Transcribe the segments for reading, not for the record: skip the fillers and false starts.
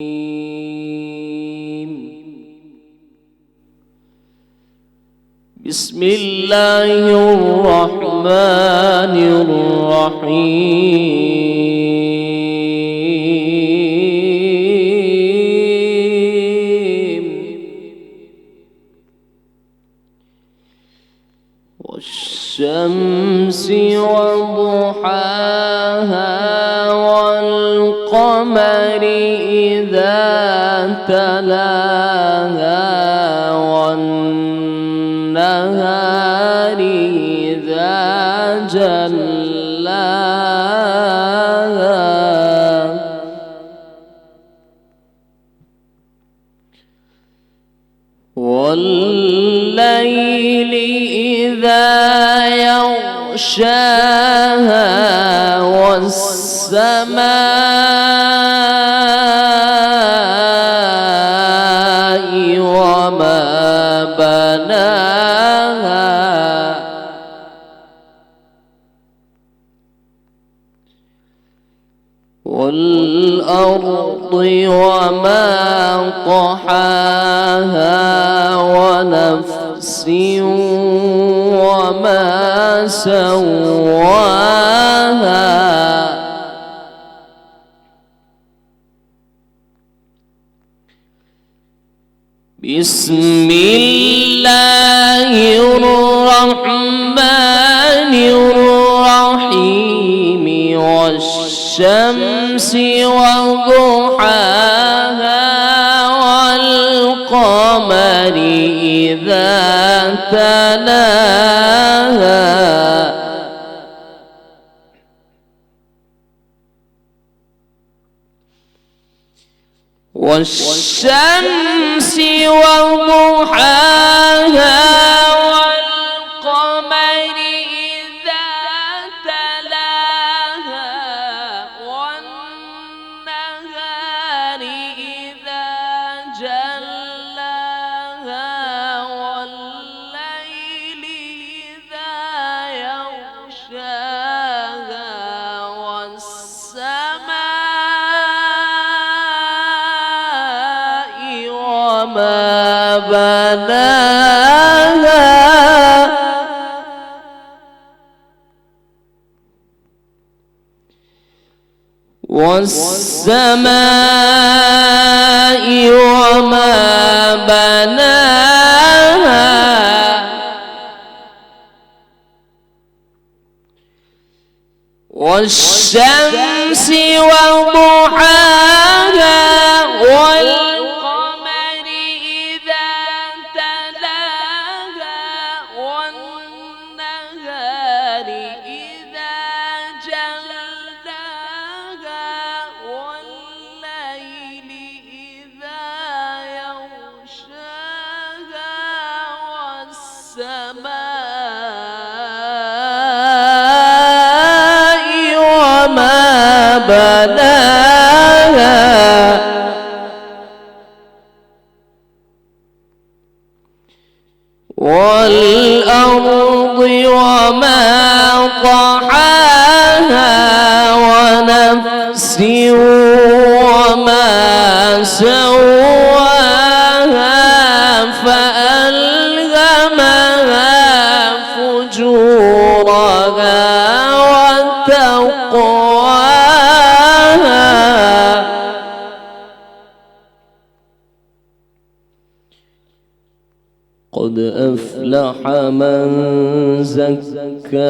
بسم الله الرحمن الرحيم والشمس وضحاها والقمر إذا تلاها والنهار إذا جلاها والليل إذا يغشاها والسماء وما بناها والأرض وما طحاها ونفس وما سواها بسم الله الرحمن الرحيم والشمس وضحاها والقمر إذا تلاها والشمس وضحاها والقمر إذا تلاها والنهار إذا جلاها والليل إذا يغشاها والسماء وما بناها والسماء وما بناها والشمس وضحاها والقمر إذا تلاها والنهار إذا جلاها والليل إذا يغشاها والسماء وما بناها والأرض وما طحاها ونفس وما سواها فألهمها فجورها وتقواها قد أفلح من زكاها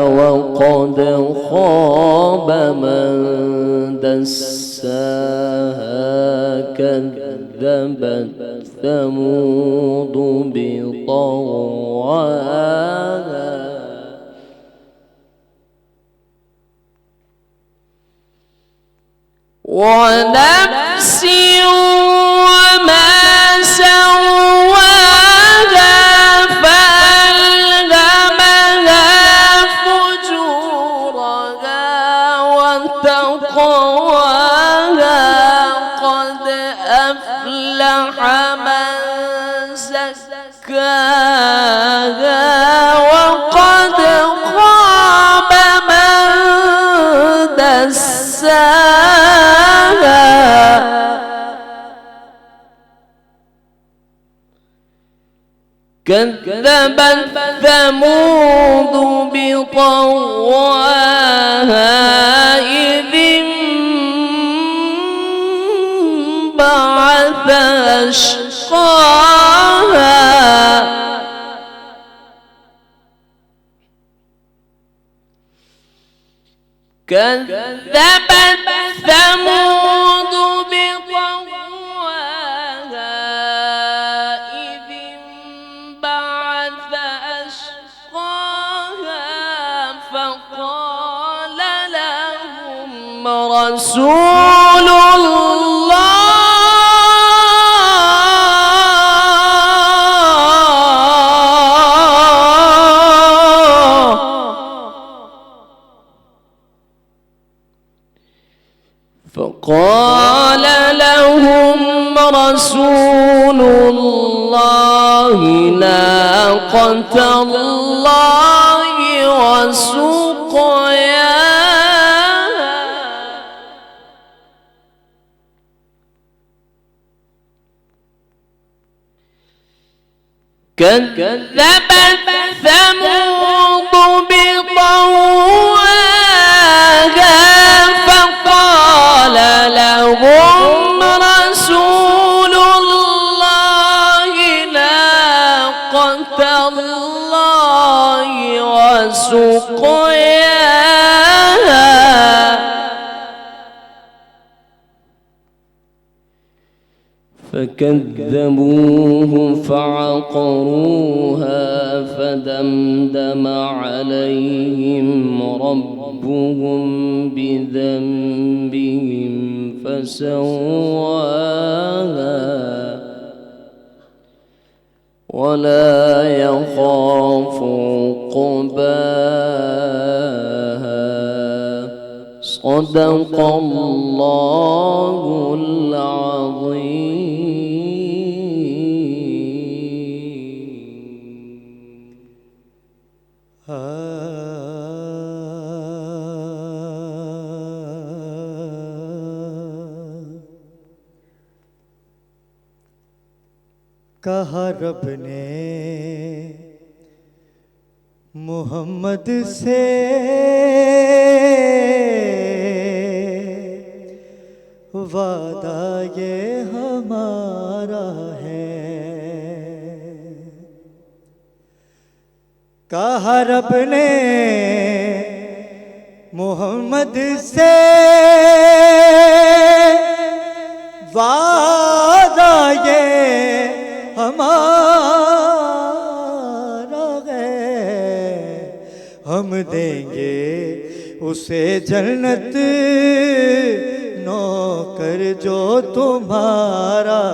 وقد خاب من دساها كذبت ثمود بطغواها ونفس وما سواها فألهمها فجورها وتقواها قد أفلح من زكاها وقد خاب من دساها كذبت ثمود بطغواها إذ انبعث أشقاها كذبت ثمود بطغواها إذ انبعث أشقاها فقال لهم رسول فقال لهم رسول الله ناقة الله وسقياها كذبت ثمود بطغواها فقال لهم رسول الله ناقة الله وسقياها فكذبوه فعقروها فدمدم عليهم ربهم بذنبهم فسواها ولا يخاف عقباها صدق الله العظيم. کہا رب نے محمد سے وعدہ یہ ہمارا ہے. کہا رب نے محمد سے وعدہ یہ ہمارا ہے، ہم دیں گے اسے جنت نوکر جو تمہارا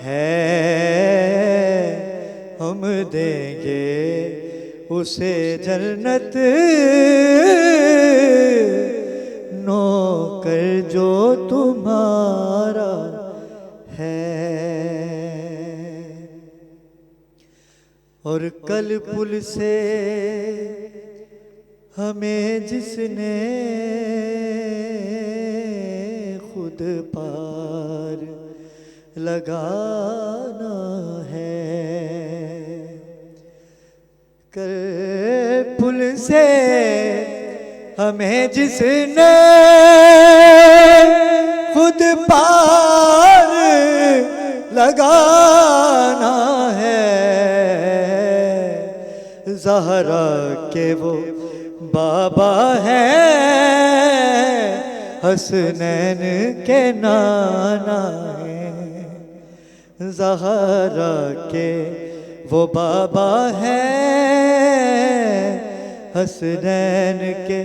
ہے. ہم دیں گے اسے جنت نوکر جو تمہارا ہے. اور کل پل سے ہمیں جس نے خود پار لگانا ہے، کل پل سے ہمیں جس نے خود پار لگانا ہے، زہرا کے وہ بابا ہیں، حسنین کے نانا ہیں. زہرا کے وہ بابا ہیں، حسنین کے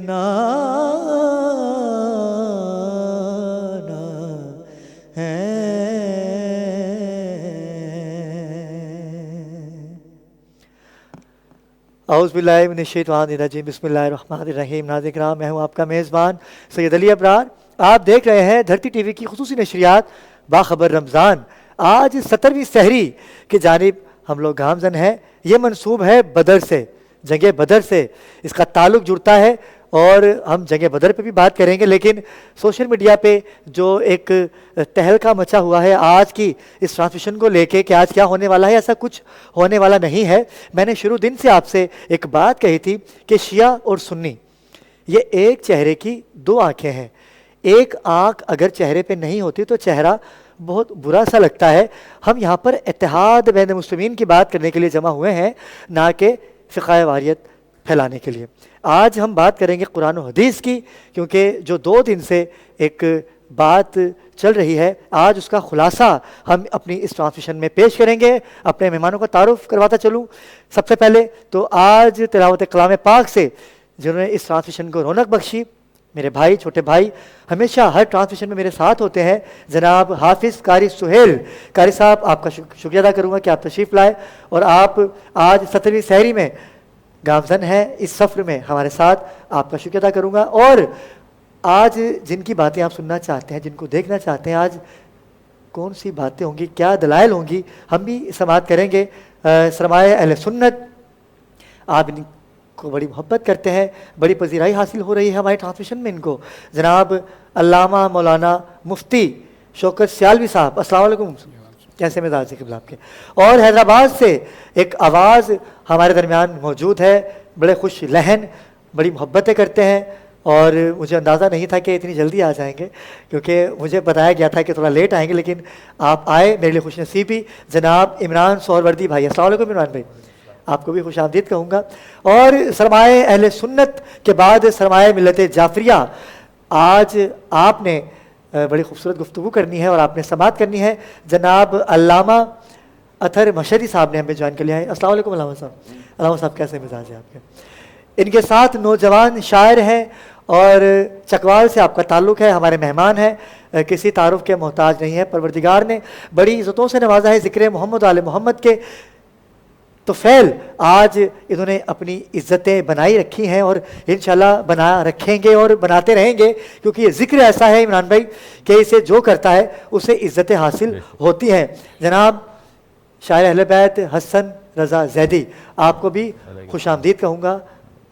نانا ہیں. اعوذ باللہ من الشیطان الرجیم، بسم اللہ الرحمن الرحیم. ناظرین کرام، میں ہوں آپ کا میزبان سید علی ابرار. آپ دیکھ رہے ہیں دھرتی ٹی وی کی خصوصی نشریات باخبر رمضان. آج 17ویں سحری کی جانب ہم لوگ گامزن ہیں. یہ منسوب ہے بدر سے، جنگ بدر سے. اس کا تعلق جڑتا ہے اور ہم جنگ بدر پہ بھی بات کریں گے، لیکن سوشل میڈیا پہ جو ایک تہلکہ مچا ہوا ہے آج کی اس ٹرانسمیشن کو لے کے کہ آج کیا ہونے والا ہے، ایسا کچھ ہونے والا نہیں ہے۔ میں نے شروع دن سے آپ سے ایک بات کہی تھی کہ شیعہ اور سنی یہ ایک چہرے کی دو آنکھیں ہیں، ایک آنکھ اگر چہرے پہ نہیں ہوتی تو چہرہ بہت برا سا لگتا ہے۔ ہم یہاں پر اتحاد بین مسلمین کی بات کرنے کے لیے جمع ہوئے ہیں، نہ کہ فقہ واریت پھیلانے کے لیے۔ آج ہم بات کریں گے قرآن و حدیث کی، کیونکہ جو 2 دن سے ایک بات چل رہی ہے، آج اس کا خلاصہ ہم اپنی اس ٹرانسمیشن میں پیش کریں گے۔ اپنے مہمانوں کا تعارف کرواتا چلوں۔ سب سے پہلے تو آج تلاوت کلام پاک سے جنہوں نے اس ٹرانسمیشن کو رونق بخشی، میرے بھائی، چھوٹے بھائی، ہمیشہ ہر ٹرانسمیشن میں میرے ساتھ ہوتے ہیں، جناب حافظ قاری سہیل قاری صاحب، آپ کا شکریہ ادا کروں گا کہ آپ تشریف لائے اور آپ آج 17ویں سحری میں گامزن ہیں، اس سفر میں ہمارے ساتھ، آپ کا شکریہ ادا کروں گا۔ اور آج جن کی باتیں آپ سننا چاہتے ہیں، جن کو دیکھنا چاہتے ہیں، آج کون سی باتیں ہوں گی، کیا دلائل ہوں گی، ہم بھی سماعت کریں گے۔ سرمایہ اہل سنت، آپ ان کو بڑی محبت کرتے ہیں، بڑی پذیرائی حاصل ہو رہی ہے ہمارے ٹرانسمیشن میں ان کو۔ جناب علامہ مولانا مفتی شوکت سیالوی صاحب، السلام علیکم، کیسے مزاج ہے قبلہ آپ کے؟ اور حیدرآباد سے ایک آواز ہمارے درمیان موجود ہے، بڑے خوش لہن، بڑی محبتیں کرتے ہیں، اور مجھے اندازہ نہیں تھا کہ اتنی جلدی آ جائیں گے، کیونکہ مجھے بتایا گیا تھا کہ تھوڑا لیٹ آئیں گے، لیکن آپ آئے، میرے لیے خوش نصیبی۔ جناب عمران سہروردی بھائی، السلام علیکم عمران بھائی، آپ کو بھی خوش آمدید کہوں گا۔ اور سرمایہ اہل سنت کے بعد سرمایہ ملت جعفریہ، آج آپ نے بڑی خوبصورت گفتگو کرنی ہے اور آپ نے سماعت کرنی ہے۔ جناب علامہ اطہر مشہدی صاحب نے ہمیں جوائن کر لیا ہے، السلام علیکم علامہ صاحب۔ علامہ صاحب کیسے مزاج ہے آپ کے؟ ان کے ساتھ نوجوان شاعر ہیں اور چکوال سے آپ کا تعلق ہے، ہمارے مہمان ہیں، کسی تعارف کے محتاج نہیں ہے، پروردگار نے بڑی عزتوں سے نوازا ہے، ذکر محمد آل محمد کے تو فعل آج انہوں نے اپنی عزتیں بنائی رکھی ہیں اور انشاءاللہ بنا رکھیں گے اور بناتے رہیں گے، کیونکہ یہ ذکر ایسا ہے عمران بھائی کہ اسے جو کرتا ہے اسے عزتیں حاصل ہوتی ہیں۔ جناب شاعر اہل بیت حسن رضا زیدی، آپ کو بھی خوش آمدید کہوں گا۔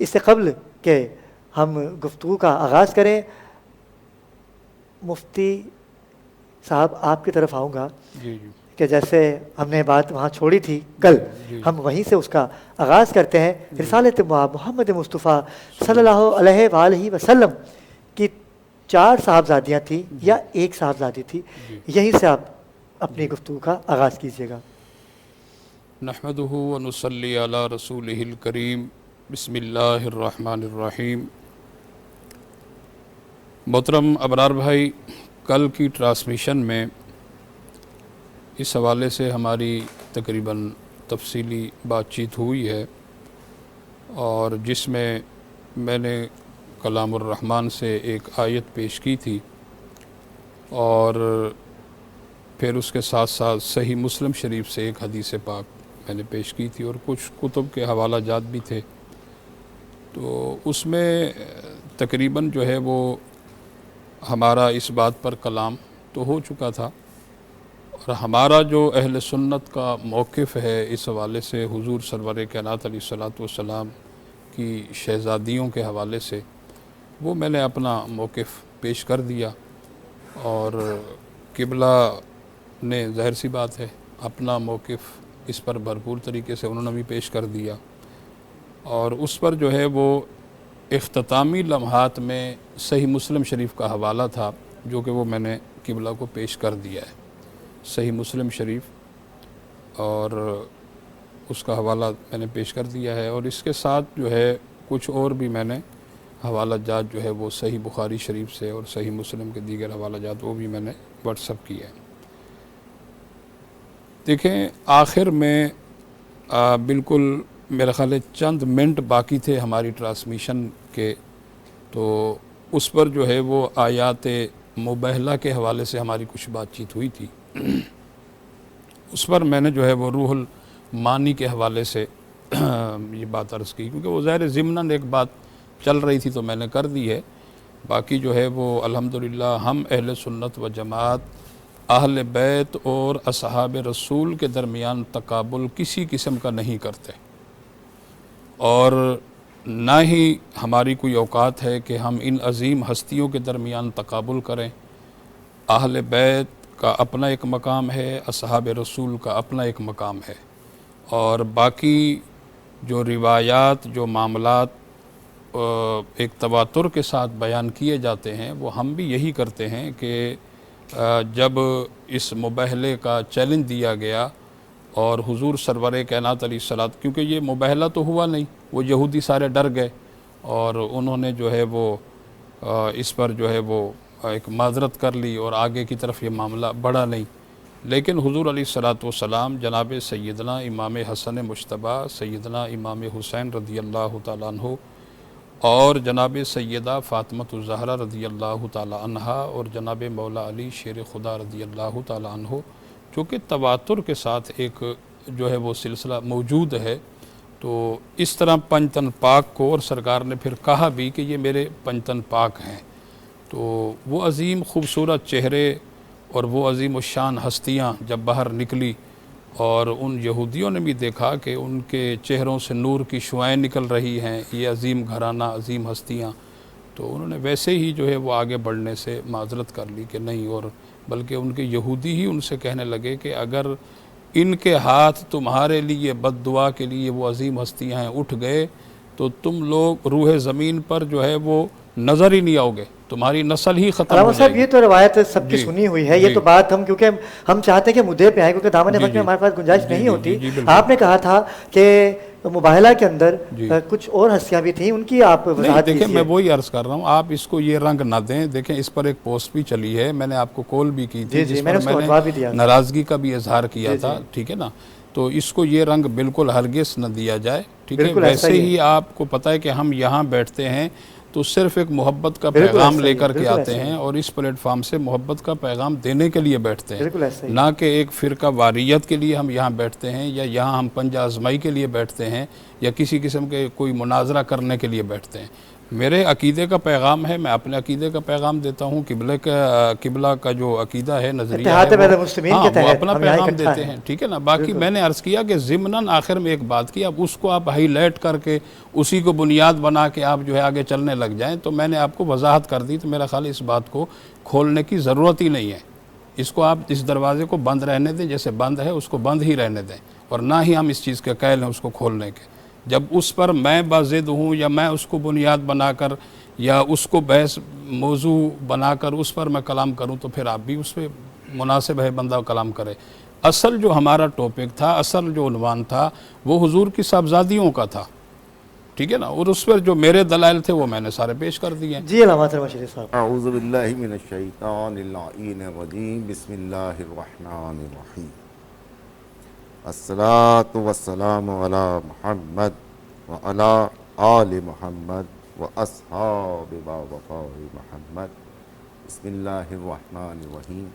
اس سے قبل کہ ہم گفتگو کا آغاز کریں، مفتی صاحب آپ کی طرف آؤں گا کہ جیسے ہم نے بات وہاں چھوڑی تھی کل، ہم وہیں سے اس کا آغاز کرتے ہیں۔ رسالت محمد مصطفیٰ صلی اللہ علیہ وآلہ وسلم کی 4 صاحبزادیاں تھیں یا ایک صاحبزادی تھی، یہیں سے آپ اپنی گفتگو کا آغاز کیجیے گا۔ نحمدہ و نصلی علی رسولہ الکریم، بسم اللہ الرحمن الرحیم۔ محترم ابرار بھائی، کل کی ٹرانسمیشن میں اس حوالے سے ہماری تقریباً تفصیلی بات چیت ہوئی ہے، اور جس میں میں نے کلام الرحمن سے ایک آیت پیش کی تھی، اور پھر اس کے ساتھ ساتھ صحیح مسلم شریف سے ایک حدیث پاک میں نے پیش کی تھی، اور کچھ کتب کے حوالہ جات بھی تھے۔ تو اس میں تقریباً جو ہے وہ ہمارا اس بات پر کلام تو ہو چکا تھا، اور ہمارا جو اہل سنت کا موقف ہے اس حوالے سے حضور سرور کائنات علیہ الصلوۃ والسلام کی شہزادیوں کے حوالے سے، وہ میں نے اپنا موقف پیش کر دیا، اور قبلہ نے ظاہر سی بات ہے اپنا موقف اس پر بھرپور طریقے سے انہوں نے بھی پیش کر دیا، اور اس پر جو ہے وہ اختتامی لمحات میں صحیح مسلم شریف کا حوالہ تھا، جو کہ وہ میں نے قبلہ کو پیش کر دیا ہے، صحیح مسلم شریف، اور اس کا حوالہ میں نے پیش کر دیا ہے، اور اس کے ساتھ جو ہے کچھ اور بھی میں نے حوالہ جات جو ہے وہ صحیح بخاری شریف سے اور صحیح مسلم کے دیگر حوالہ جات وہ بھی میں نے واٹس اپ کیا ہے۔ دیکھیں، آخر میں بالکل میرا خیال ہے چند منٹ باقی تھے ہماری ٹرانسمیشن کے، تو اس پر جو ہے وہ آیات مبہلہ کے حوالے سے ہماری کچھ بات چیت ہوئی تھی۔ اس پر میں نے جو ہے وہ روح المعانی کے حوالے سے یہ بات عرض کی، کیونکہ وہ ظاہر ضمناً ایک بات چل رہی تھی تو میں نے کر دی ہے۔ باقی جو ہے وہ الحمدللہ ہم اہل سنت و جماعت اہل بیت اور اصحاب رسول کے درمیان تقابل کسی قسم کا نہیں کرتے، اور نہ ہی ہماری کوئی اوقات ہے کہ ہم ان عظیم ہستیوں کے درمیان تقابل کریں۔ اہل بیت کا اپنا ایک مقام ہے، اصحاب رسول کا اپنا ایک مقام ہے، اور باقی جو روایات، جو معاملات ایک تواتر کے ساتھ بیان کیے جاتے ہیں، وہ ہم بھی یہی کرتے ہیں کہ جب اس مباہلے کا چیلنج دیا گیا اور حضور سرور کائنات علیہ الصلوۃ، کیونکہ یہ مباہلہ تو ہوا نہیں، وہ یہودی سارے ڈر گئے اور انہوں نے جو ہے وہ اس پر جو ہے وہ ایک معذرت کر لی اور آگے کی طرف یہ معاملہ بڑھا نہیں۔ لیکن حضور علیہ الصلوۃ والسلام جناب سیدنا امام حسن مجتبیٰ، سیدنا امام حسین رضی اللہ تعالیٰ عنہ، اور جناب سیدہ فاطمۃ الزہرا رضی اللہ تعالیٰ عنہا، اور جناب مولا علی شیر خدا رضی اللہ تعالیٰ عنہ، جو کہ تواتر کے ساتھ ایک جو ہے وہ سلسلہ موجود ہے، تو اس طرح پنجتن پاک کو، اور سرکار نے پھر کہا بھی کہ یہ میرے پنجتن پاک ہیں، تو وہ عظیم خوبصورت چہرے اور وہ عظیم الشان ہستیاں جب باہر نکلی، اور ان یہودیوں نے بھی دیکھا کہ ان کے چہروں سے نور کی شعائیں نکل رہی ہیں، یہ عظیم گھرانہ، عظیم ہستیاں، تو انہوں نے ویسے ہی جو ہے وہ آگے بڑھنے سے معذرت کر لی کہ نہیں، اور بلکہ ان کے یہودی ہی ان سے کہنے لگے کہ اگر ان کے ہاتھ تمہارے لیے بد دعا کے لیے وہ عظیم ہستیاں ہیں اٹھ گئے تو تم لوگ روح زمین پر جو ہے وہ نظر ہی نہیں آؤ گے، تمہاری نسل ہی ختم ہو علامہ جائے صاحب گی۔ یہ تو روایت سب کی سنی ہوئی ہے، یہ تو بات ہم کیونکہ ہم چاہتے ہیں کہ مدعے پہ آئیں، کیونکہ دامن حق میں ہمارے پاس گنجائش نہیں ہوتی۔ آپ نے کہا تھا کہ مباہلہ کے اندر کچھ اور ہستیاں بھی تھیں، ان کی آپ وضاحت دیکھیں، کیجیے۔ میں وہی عرض کر رہا ہوں، آپ اس کو یہ رنگ نہ دیں۔ دیکھیں اس پر ایک پوسٹ بھی چلی ہے، میں نے آپ کو کال بھی کی تھی، جس پر میں نے ناراضگی کا بھی اظہار کیا تھا، ٹھیک ہے نا، تو اس کو یہ رنگ بالکل ہرگز نہ دیا جائے، ٹھیک ہے۔ ویسے ہی آپ کو پتہ ہے کہ ہم یہاں بیٹھتے ہیں تو صرف ایک محبت کا پیغام لے کر کے آتے ہیں، اور اس پلیٹ فارم سے محبت کا پیغام دینے کے لیے بیٹھتے ہیں، نہ کہ ایک فرقہ واریت کے لیے ہم یہاں بیٹھتے ہیں، یا یہاں ہم پنجہ آزمائی کے لیے بیٹھتے ہیں، یا کسی قسم کے کوئی مناظرہ کرنے کے لیے بیٹھتے ہیں۔ میرے عقیدے کا پیغام ہے، میں اپنے عقیدے کا پیغام دیتا ہوں، قبلہ کا جو عقیدہ ہے، نظریہ ہے، وہ اپنا پیغام دیتے ہیں، ٹھیک ہے نا۔ باقی میں نے عرض کیا کہ ضمناً آخر میں ایک بات کی، اب اس کو آپ ہائی لائٹ کر کے اسی کو بنیاد بنا کے آپ جو ہے آگے چلنے لگ جائیں، تو میں نے آپ کو وضاحت کر دی، تو میرا خیال اس بات کو کھولنے کی ضرورت ہی نہیں ہے۔ اس کو آپ اس دروازے کو بند رہنے دیں، جیسے بند ہے اس کو بند ہی رہنے دیں، اور نہ ہی ہم اس چیز کے قائل ہیں اس کو کھولنے کے۔ جب اس پر میں باضد ہوں، یا میں اس کو بنیاد بنا کر، یا اس کو بحث موضوع بنا کر اس پر میں کلام کروں، تو پھر آپ بھی اس پہ مناسب ہے بندہ کلام کرے۔ اصل جو ہمارا ٹاپک تھا، اصل جو عنوان تھا، وہ حضور کی صاحبزادیوں کا تھا، ٹھیک ہے نا، اور اس پر جو میرے دلائل تھے وہ میں نے سارے پیش کر دیے۔ جی علامہ شریف صاحب۔ اعوذ باللہ من الشیطان اللعین الرجیم، بسم اللہ الرحمن الرحیم، الصلاة والسلام علی محمد وعلی آل محمد واصحاب وفاء محمد، بسم اللہ الرحمن الرحیم،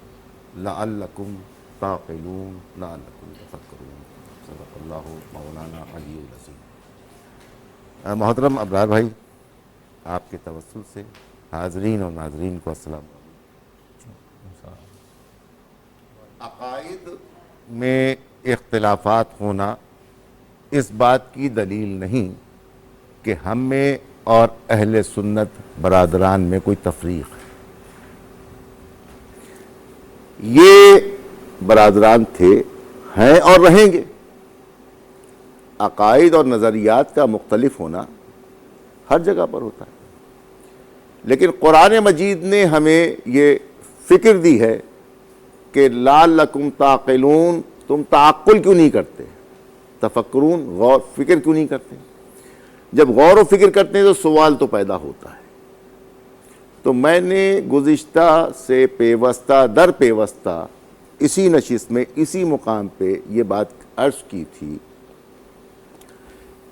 لعلکم تعقلون لعلکم تفکرون، صدق اللہ مولانا علی العظیم۔ محترم ابرار بھائی، آپ کے توسل سے حاضرین اور ناظرین کو السلام علیکم۔ عقائد میں اختلافات ہونا اس بات کی دلیل نہیں کہ ہم میں اور اہل سنت برادران میں کوئی تفریق ہے۔ یہ برادران تھے، ہیں اور رہیں گے۔ عقائد اور نظریات کا مختلف ہونا ہر جگہ پر ہوتا ہے، لیکن قرآن مجید نے ہمیں یہ فکر دی ہے کہ لعلکم تعقلون، تم تعقل کیوں نہیں کرتے، تفکرون، غور فکر کیوں نہیں کرتے؟ جب غور و فکر کرتے ہیں تو سوال تو پیدا ہوتا ہے۔ تو میں نے گزشتہ سے پیوستہ در پیوستہ اسی نشست میں اسی مقام پہ یہ بات عرض کی تھی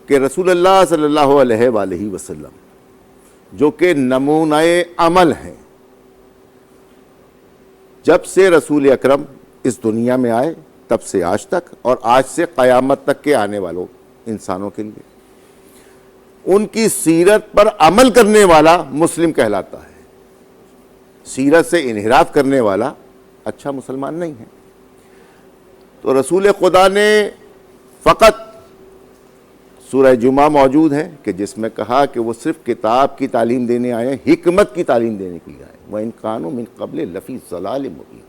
کہ رسول اللہ صلی اللہ علیہ وآلہ وسلم جو کہ نمونہ عمل ہیں، جب سے رسول اکرم اس دنیا میں آئے تب سے آج تک، اور آج سے قیامت تک کے آنے والوں انسانوں کے لیے، ان کی سیرت پر عمل کرنے والا مسلم کہلاتا ہے۔ سیرت سے انحراف کرنے والا اچھا مسلمان نہیں ہے۔ تو رسول خدا نے فقط سورہ جمعہ موجود ہے کہ جس میں کہا کہ وہ صرف کتاب کی تعلیم دینے آئے ہیں، حکمت کی تعلیم دینے کے لیے آئے ہیں۔ وَإِن كَانُوا مِن قَبْلِ لَفِي ضَلَالٍ مُبِينٍ،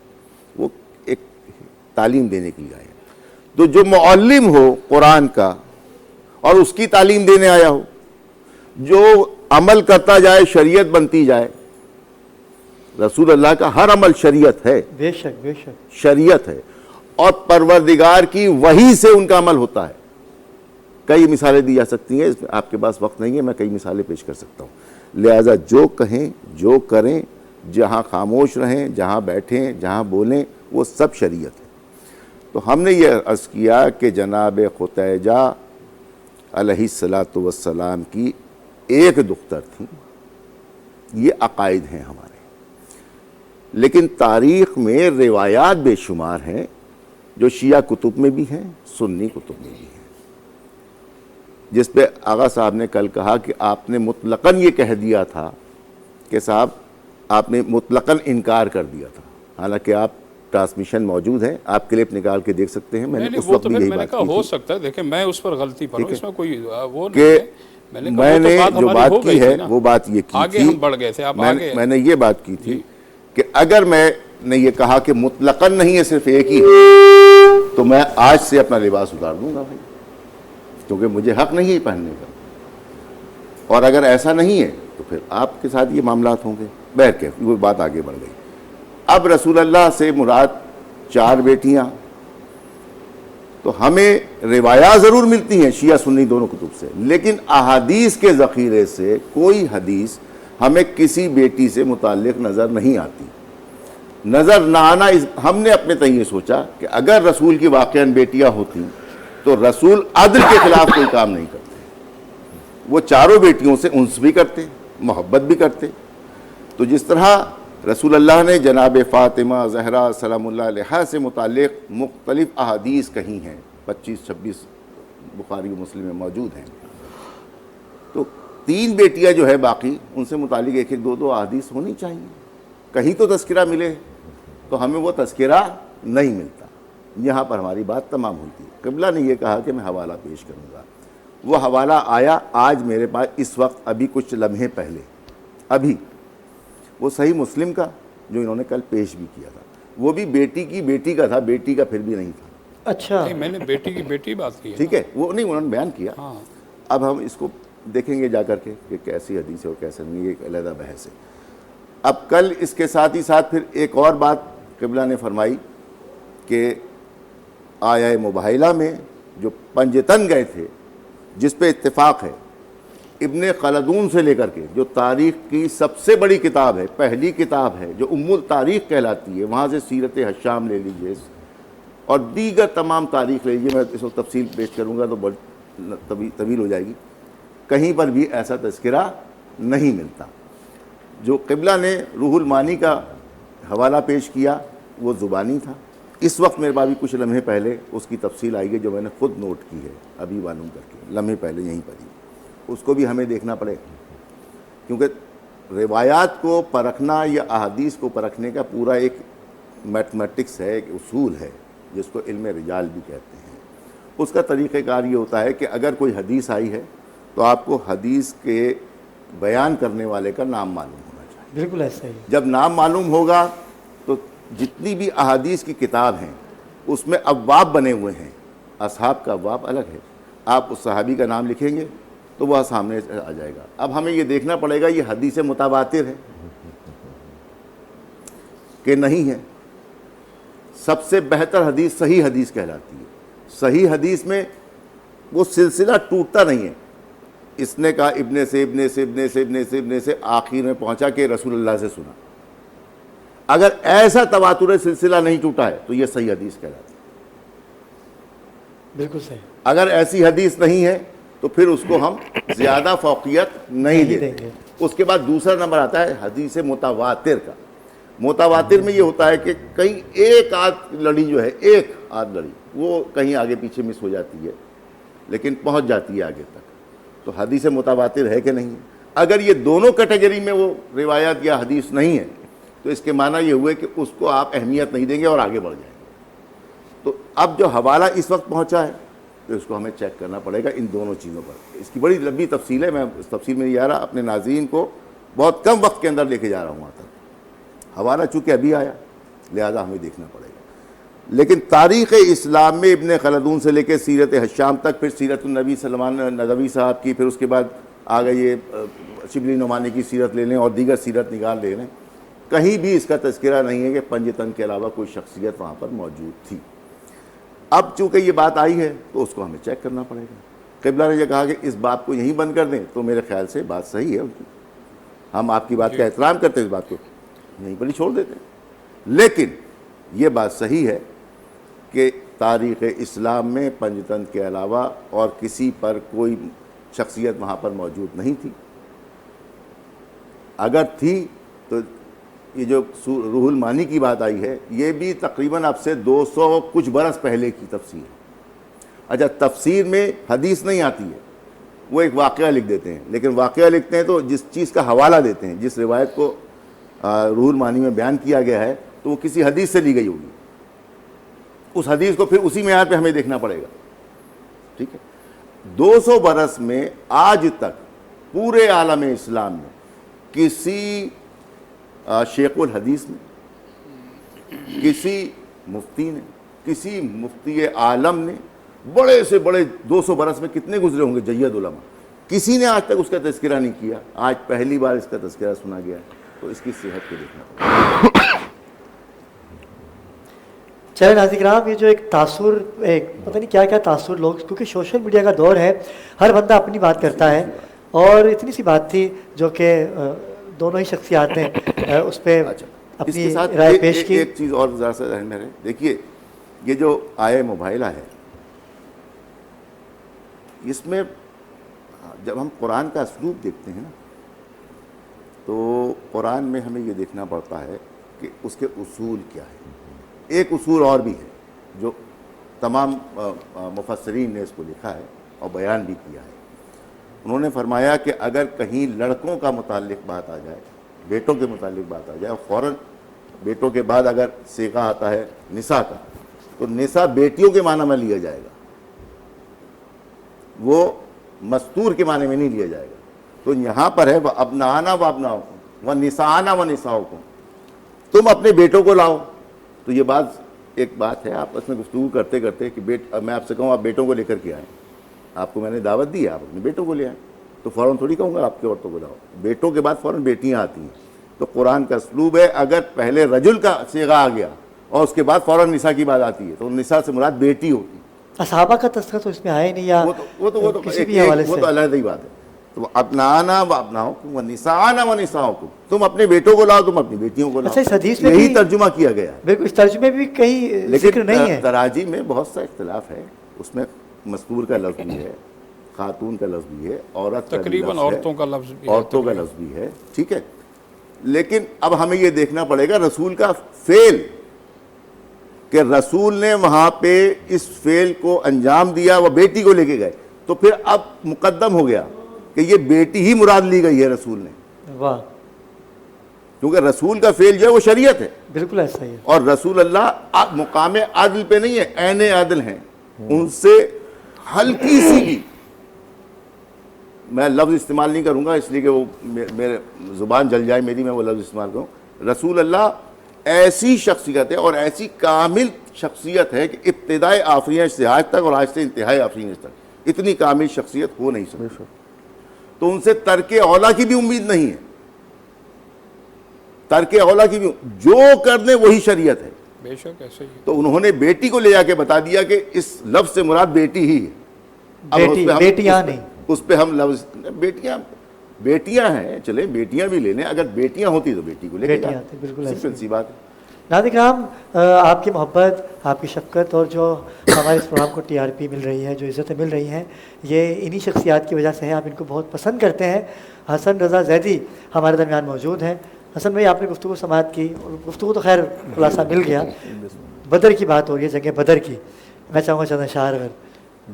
وہ ایک تعلیم دینے کے لیے آئے ہیں۔ تو جو معلم ہو قرآن کا اور اس کی تعلیم دینے آیا ہو، جو عمل کرتا جائے شریعت بنتی جائے، رسول اللہ کا ہر عمل شریعت ہے، بے شک بے شک، شریعت ہے، اور پروردگار کی وحی سے ان کا عمل ہوتا ہے۔ کئی مثالیں دی جا سکتی ہیں، اس میں آپ کے پاس وقت نہیں ہے، میں کئی مثالیں پیش کر سکتا ہوں۔ لہٰذا جو کہیں، جو کریں، جہاں خاموش رہیں، جہاں بیٹھیں، جہاں بولیں، وہ سب شریعت ہے۔ تو ہم نے یہ عرض کیا کہ جناب خطیجہ علیہ السلام کی ایک دختر تھی، یہ عقائد ہیں ہمارے، لیکن تاریخ میں روایات بے شمار ہیں جو شیعہ کتب میں بھی ہیں، سنی کتب میں بھی ہیں، جس پہ آغا صاحب نے کل کہا کہ آپ نے مطلقاً یہ کہہ دیا تھا کہ صاحب آپ نے مطلقاً انکار کر دیا تھا، حالانکہ آپ ٹرانسمیشن موجود ہے، آپ کلپ نکال کے دیکھ سکتے ہیں۔ میں نے اس وقت بھی یہی بات کی ہو سکتا ہے، دیکھیں میں اس پر غلطی پر ہوں، اس میں کوئی وہ نہیں کہ ہے، میں نے جو بات کی ہے وہ بات یہ کی آگے تھی، ہم بڑھ گئے تھے، آپ آگے میں نے یہ بات کی تھی کہ اگر میں نے یہ کہا کہ مطلقاً نہیں ہے، صرف ایک ہی ہے، تو میں آج سے اپنا لباس اتار دوں گا بھائی، کیونکہ مجھے حق نہیں ہے پہننے کا، اور اگر ایسا نہیں ہے تو پھر آپ کے ساتھ یہ معاملات ہوں گے۔ بہرکیف وہ بات آگے بڑھ گئی۔ اب رسول اللہ سے مراد 4 بیٹیاں، تو ہمیں روایات ضرور ملتی ہیں شیعہ سنی دونوں کتب سے، لیکن احادیث کے ذخیرے سے کوئی حدیث ہمیں کسی بیٹی سے متعلق نظر نہیں آتی۔ نظر نہ آنا، ہم نے اپنے تئیں یہ سوچا کہ اگر رسول کی واقعاً بیٹیاں ہوتی تو رسول عدل کے خلاف کوئی کام نہیں کرتے، وہ چاروں بیٹیوں سے انس بھی کرتے، محبت بھی کرتے۔ تو جس طرح رسول اللہ نے جناب فاطمہ زہرا سلام اللہ علیہا سے متعلق مختلف احادیث کہی ہیں، 25-26 بخاری و مسلم میں موجود ہیں، تو 3 بیٹیاں جو ہے باقی ان سے متعلق 1-2 احادیث ہونی چاہیے، کہیں تو تذکرہ ملے، تو ہمیں وہ تذکرہ نہیں ملتا۔ یہاں پر ہماری بات تمام ہوتی ہے۔ قبلہ نے یہ کہا کہ میں حوالہ پیش کروں گا، وہ حوالہ آیا آج میرے پاس اس وقت، ابھی کچھ لمحے پہلے، ابھی وہ صحیح مسلم کا جو انہوں نے کل پیش بھی کیا تھا، وہ بھی بیٹی کی بیٹی کا تھا، بیٹی کا پھر بھی نہیں تھا۔ اچھا میں نے بیٹی کی بیٹی بات کی ہے، ٹھیک ہے، وہ نہیں انہوں نے بیان کیا۔ ہاں اب ہم اس کو دیکھیں گے جا کر کے کہ کیسی حدیث ہے اور کیسے نہیں، یہ ایک علیحدہ بحث ہے۔ اب کل اس کے ساتھ ہی ساتھ پھر ایک اور بات قبلہ نے فرمائی کہ آیہ مباہلہ میں جو پنجتن گئے تھے، جس پہ اتفاق ہے، ابن خلدون سے لے کر کے جو تاریخ کی سب سے بڑی کتاب ہے، پہلی کتاب ہے جو ام التاریخ کہلاتی ہے، وہاں سے سیرت حشام لے لیجیے اور دیگر تمام تاریخ لے لیجیے، میں اس کو تفصیل پیش کروں گا تو بہت طویل ہو جائے گی، کہیں پر بھی ایسا تذکرہ نہیں ملتا۔ جو قبلہ نے روح المعانی کا حوالہ پیش کیا وہ زبانی تھا، اس وقت میرے پاس بھی کچھ لمحے پہلے اس کی تفصیل آئی ہے جو میں نے خود نوٹ کی ہے، ابھی معلوم کر کے لمحے پہلے یہیں پر ہی، اس کو بھی ہمیں دیکھنا پڑے، کیونکہ روایات کو پرکھنا یا احادیث کو پرکھنے کا پورا ایک میتھمیٹکس ہے، ایک اصول ہے جس کو علم رجال بھی کہتے ہیں۔ اس کا طریقہ کار یہ ہوتا ہے کہ اگر کوئی حدیث آئی ہے تو آپ کو حدیث کے بیان کرنے والے کا نام معلوم ہونا چاہیے۔ بالکل ایسا ہی۔ جب نام معلوم ہوگا تو جتنی بھی احادیث کی کتاب ہیں اس میں ابواب بنے ہوئے ہیں، اصحاب کا ابواب الگ ہے، آپ اس صحابی کا نام لکھیں گے تو وہ سامنے آ جائے گا۔ اب ہمیں یہ دیکھنا پڑے گا یہ حدیث متواتر ہے کہ نہیں ہے۔ سب سے بہتر حدیث صحیح حدیث کہلاتی ہے۔ صحیح حدیث میں وہ سلسلہ ٹوٹتا نہیں ہے، اس نے کہا ابن سے ابن سے ابن سے ابن سے ابن سے آخر میں پہنچا کہ رسول اللہ سے سنا۔ اگر ایسا تواتر سلسلہ نہیں ٹوٹا ہے تو یہ صحیح حدیث کہلاتی ہے۔ بالکل صحیح۔ اگر ایسی حدیث نہیں ہے تو پھر اس کو ہم زیادہ فوقیت نہیں دیں گے۔ اس کے بعد دوسرا نمبر آتا ہے حدیث متواتر کا۔ متواتر میں یہ ہوتا ہے کہ کہیں ایک آدھ لڑی جو ہے، ایک آدھ لڑی وہ کہیں آگے پیچھے مس ہو جاتی ہے لیکن پہنچ جاتی ہے آگے تک، تو حدیث متواتر ہے کہ نہیں۔ اگر یہ دونوں کیٹیگری میں وہ روایات یا حدیث نہیں ہے تو اس کے معنی یہ ہوئے کہ اس کو آپ اہمیت نہیں دیں گے اور آگے بڑھ جائیں گے۔ تو اب جو حوالہ اس وقت پہنچا ہے تو اس کو ہمیں چیک کرنا پڑے گا ان دونوں چیزوں پر. اس کی بڑی لمبی تفصیل ہے, میں اس تفصیل میں نہیں جا رہا, اپنے ناظرین کو بہت کم وقت کے اندر لے کے جا رہا ہوں وہاں تک. حوالہ چونکہ ابھی آیا لہذا ہمیں دیکھنا پڑے گا. لیکن تاریخ اسلام میں ابن خلدون سے لے کے سیرت حشام تک, پھر سیرت النبی سلمان ندوی صاحب کی, پھر اس کے بعد آگے یہ شبلی نعمانی کی سیرت لے لیں اور دیگر سیرت نگار لے لیں, کہیں بھی اس کا تذکرہ نہیں ہے کہ پنج تن کے علاوہ کوئی شخصیت وہاں پر موجود تھی. اب چونکہ یہ بات آئی ہے تو اس کو ہمیں چیک کرنا پڑے گا. قبلہ نے یہ کہا کہ اس بات کو یہیں بند کر دیں, تو میرے خیال سے بات صحیح ہے ان کی, ہم آپ کی بات کا احترام کرتے ہیں, اس بات کو یہیں پر ہی چھوڑ دیتے ہیں. لیکن یہ بات صحیح ہے کہ تاریخ اسلام میں پنجتن کے علاوہ اور کسی پر کوئی شخصیت وہاں پر موجود نہیں تھی. اگر تھی تو یہ جو روح المانی کی بات آئی ہے یہ بھی تقریباً اب سے 200 کچھ برس پہلے کی تفسیر ہے. اچھا, تفسیر میں حدیث نہیں آتی ہے, وہ ایک واقعہ لکھ دیتے ہیں, لیکن واقعہ لکھتے ہیں تو جس چیز کا حوالہ دیتے ہیں, جس روایت کو روح المانی میں بیان کیا گیا ہے تو وہ کسی حدیث سے لی گئی ہوگی. اس حدیث کو پھر اسی معیار پہ ہمیں دیکھنا پڑے گا. ٹھیک ہے, 200 برس میں آج تک پورے عالم اسلام میں کسی شیخ الحدیث نے, کسی مفتی نے, کسی مفتی عالم نے, بڑے سے بڑے 200 برس میں کتنے گزرے ہوں گے جید علماء, کسی نے آج تک اس کا تذکرہ نہیں کیا. آج پہلی بار اس کا تذکرہ سنا گیا ہے, تو اس کی صحت کو دیکھنا پڑے. چلے ناظرین کرام, یہ جو ایک تاثر, ایک پتہ نہیں کیا کیا تاثر لوگ, کیونکہ سوشل میڈیا کا دور ہے, ہر بندہ اپنی بات کرتا ہے, اور اتنی سی بات تھی جو کہ دونوں ہی شخصیات نے اس پہ اپنی رائے پیش کی. ایک چیز اور ذرا سا ذہن میں رہے, دیکھیے یہ جو آئے موبائلہ ہے, اس میں جب ہم قرآن کا اسلوب دیکھتے ہیں نا, تو قرآن میں ہمیں یہ دیکھنا پڑتا ہے کہ اس کے اصول کیا ہے. ایک اصول اور بھی ہے جو تمام مفسرین نے اس کو لکھا ہے اور بیان بھی کیا ہے. انہوں نے فرمایا کہ اگر کہیں لڑکوں کا متعلق بات آ جائے, بیٹوں کے متعلق بات آ جائے, اور فوراً بیٹوں کے بعد اگر صیغہ آتا ہے نساء کا, تو نساء بیٹیوں کے معنی میں لیا جائے گا, وہ مستور کے معنی میں نہیں لیا جائے گا. تو یہاں پر ہے وَأَبْنَاءَنَا وَأَبْنَاؤُكُمْ وَنِسَاءَنَا وَنِسَاؤُكُمْ, تم اپنے بیٹوں کو لاؤ. تو یہ ایک بات ہے آپس میں گفتگو کرتے کرتے کہ میں آپ سے کہوں آپ بیٹوں کو لے کر کے آئیں, آپ کو میں نے دعوت دی ہے, آپ اپنے بیٹوں کو لے آئیں, تو فوراً تھوڑی کہوں گا آپ کے عورتوں کو لاؤ. بیٹوں کے بعد فوراً بیٹیاں آتی ہیں. تو قرآن کا اسلوب ہے, اگر پہلے رجل کا صیغہ آ گیا اور اس کے بعد فوراً نساء کی بات آتی ہے, تو نساء سے مراد بیٹی ہوتی ہے. صحابہ کا تذکرہ تو اس میں آیا ہی نہیں, یا وہ تو علیحدہ ہی بات ہے. تو ابنانا و ابناؤکم ونساءنا ونساؤکم, تم اپنے بیٹوں کو لاؤ, تم اپنی بیٹیوں کو لاؤ. اچھا, اس حدیث میں یہی ترجمہ کیا گیا ہے. بالکل, اس ترجمے بھی کہیں ذکر نہیں ہے. لیکن تراجی میں بہت سا اختلاف ہے, اس میں مستور کا لفظ بھی ہے, خاتون کا لفظ بھی ہے, عورت کا تقریباً عورتوں کا لفظ بھی ہے, عورتوں کا لفظ بھی ہے. ٹھیک ہے, لیکن اب ہمیں یہ دیکھنا پڑے گا رسول کا فعل, کہ رسول نے وہاں پہ اس فعل کو انجام دیا, وہ بیٹی کو لے کے گئے, تو پھر اب مقدم ہو گیا کہ یہ بیٹی ہی مراد لی گئی ہے رسول نے. واہ, کیونکہ رسول کا فعل جو ہے وہ شریعت ہے. بالکل ایسا ہی ہے. اور رسول اللہ مقام عدل پہ نہیں ہے, عین عدل ہیں. ان سے ہلکی سی بھی, میں لفظ استعمال نہیں کروں گا اس لیے کہ وہ میرے زبان جل جائے میری, میں وہ لفظ استعمال کروں. رسول اللہ ایسی شخصیت ہے اور ایسی کامل شخصیت ہے کہ ابتدائے آفرینش سے آج تک اور آج سے انتہائی آفرینش تک اتنی کامل شخصیت ہو نہیں سکتی. تو ان سے ترک اولا کی بھی امید نہیں ہے, ترک اولا کی بھی, جو کر دیں وہی شریعت ہے. بے شک ایسے ہی. تو انہوں نے بیٹی کو لے جا کے بتا دیا کہ اس لفظ سے مراد بیٹی ہی ہے. بیٹیاں نہیں, اس پہ ہم لفظ بیٹیاں ہیں, چلے بیٹیاں بھی لے لیں, اگر بیٹیاں ہوتی تو بیٹی کو لے کے جاتے. بالکل سمپل سی بات ہے. ناظرین کرام, آپ کی محبت, آپ کی شفقت اور جو ہمارے اس پروگرام کو TRP مل رہی ہے, جو عزتیں مل رہی ہیں, یہ انہی شخصیات کی وجہ سے ہیں. آپ ان کو بہت پسند کرتے ہیں. حسن رضا زیدی ہمارے درمیان موجود ہیں. حسن بھائی, آپ نے گفتگو سماعت کی, اور گفتگو تو خیر خلاصہ مل گیا. بدر کی بات ہو رہی ہے, جنگ بدر کی. میں چاہوں گا چند اشعار اگر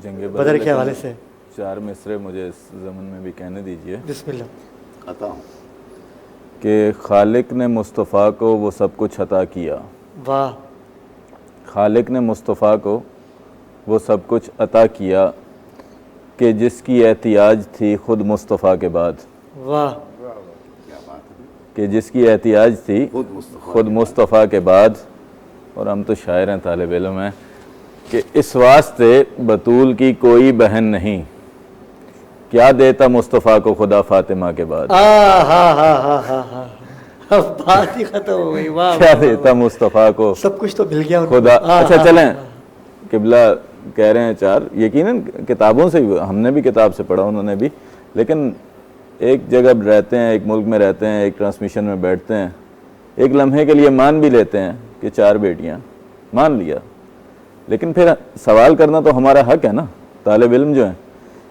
جنگ بدر کے حوالے سے 4 مصرے مجھے اس زمن میں بھی کہنے دیجئے. بسم اللہ. عطا ہوں کہ خالق نے مصطفیٰ کو وہ سب کچھ عطا کیا. واہ. خالق نے مصطفیٰ کو وہ سب کچھ عطا کیا کہ جس کی احتیاج تھی خود مصطفیٰ کے بعد. واہ. کہ جس کی احتیاج تھی خود مصطفیٰ کے بعد. اور ہم تو شاعر ہیں, طالب علم ہیں, کہ اس واسطے بطول کی کوئی بہن نہیں, کیا دیتا مصطفیٰ کو خدا فاطمہ کے بعد. بات ہی ختم ہو گئی. واہ. کیا دیتا مصطفیٰ کو سب کچھ تو مل گیا خدا. اچھا چلیں, قبلہ کہہ رہے ہیں 4, یقیناً کتابوں سے ہم نے بھی کتاب سے پڑھا, انہوں نے بھی, لیکن ایک جگہ رہتے ہیں, ایک ملک میں رہتے ہیں, ایک ٹرانسمیشن میں بیٹھتے ہیں, ایک لمحے کے لیے مان بھی لیتے ہیں کہ 4 بیٹیاں, مان لیا, لیکن پھر سوال کرنا تو ہمارا حق ہے نا, طالب علم جو ہیں,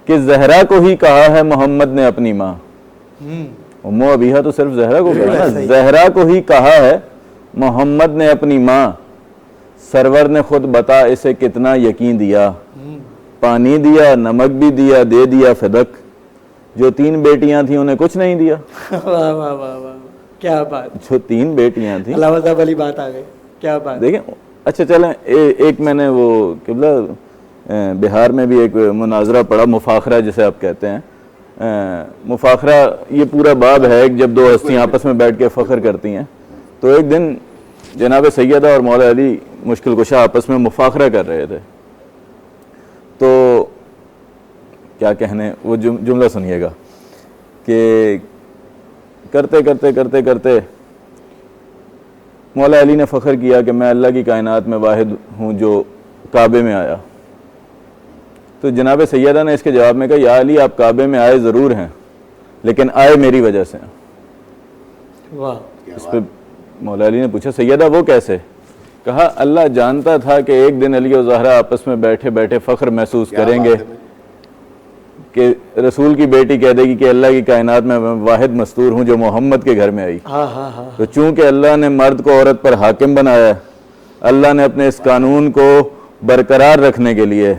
کہ زہرا کو ہی کہا ہے محمد نے اپنی ماں. امو ابیہا تو صرف زہرا کو کہا ہے نا, زہرا کو ہی کہا ہے محمد نے اپنی ماں, سرور نے خود بتا اسے کتنا یقین دیا, پانی دیا, نمک بھی دیا, دے دیا فدق, جو 3 بیٹیاں تھیں انہیں کچھ نہیں دیا. واہ واہ واہ واہ, کیا بات. جو 3 بیٹیاں تھیں, علامہ صاحب والی بات آ گئی, کیا بات. دیکھیں, اچھا چلیں, ایک میں نے وہ قبلہ بہار میں بھی ایک مناظرہ پڑھا, مفاخرہ جسے آپ کہتے ہیں. مفاخرہ یہ پورا باب ہے جب 2 ہستیاں آپس میں بیٹھ کے فخر کرتی ہیں. تو ایک دن جناب سیدہ اور مولا علی مشکل کشا آپس میں مفاخرہ کر رہے تھے. تو کیا کہنے, وہ جملہ سنیے گا کہ کرتے کرتے کرتے کرتے مولا علی نے فخر کیا کہ میں اللہ کی کائنات میں واحد ہوں جو کعبے میں آیا. تو جناب سیدہ نے اس کے جواب میں کہا, یا علی آپ کعبے میں آئے ضرور ہیں لیکن آئے میری وجہ سے. واہ. اس پہ مولا علی نے پوچھا, سیدہ وہ کیسے؟ کہا اللہ جانتا تھا کہ ایک دن علی و زہرا آپس میں بیٹھے بیٹھے فخر محسوس کریں گے کہ رسول کی بیٹی کہہ دے گی کہ اللہ کی کائنات میں واحد مستور ہوں جو محمد کے گھر میں آئی. تو چونکہ اللہ نے مرد کو عورت پر حاکم بنایا ہے, اللہ نے اپنے اس قانون کو برقرار رکھنے کے لیے,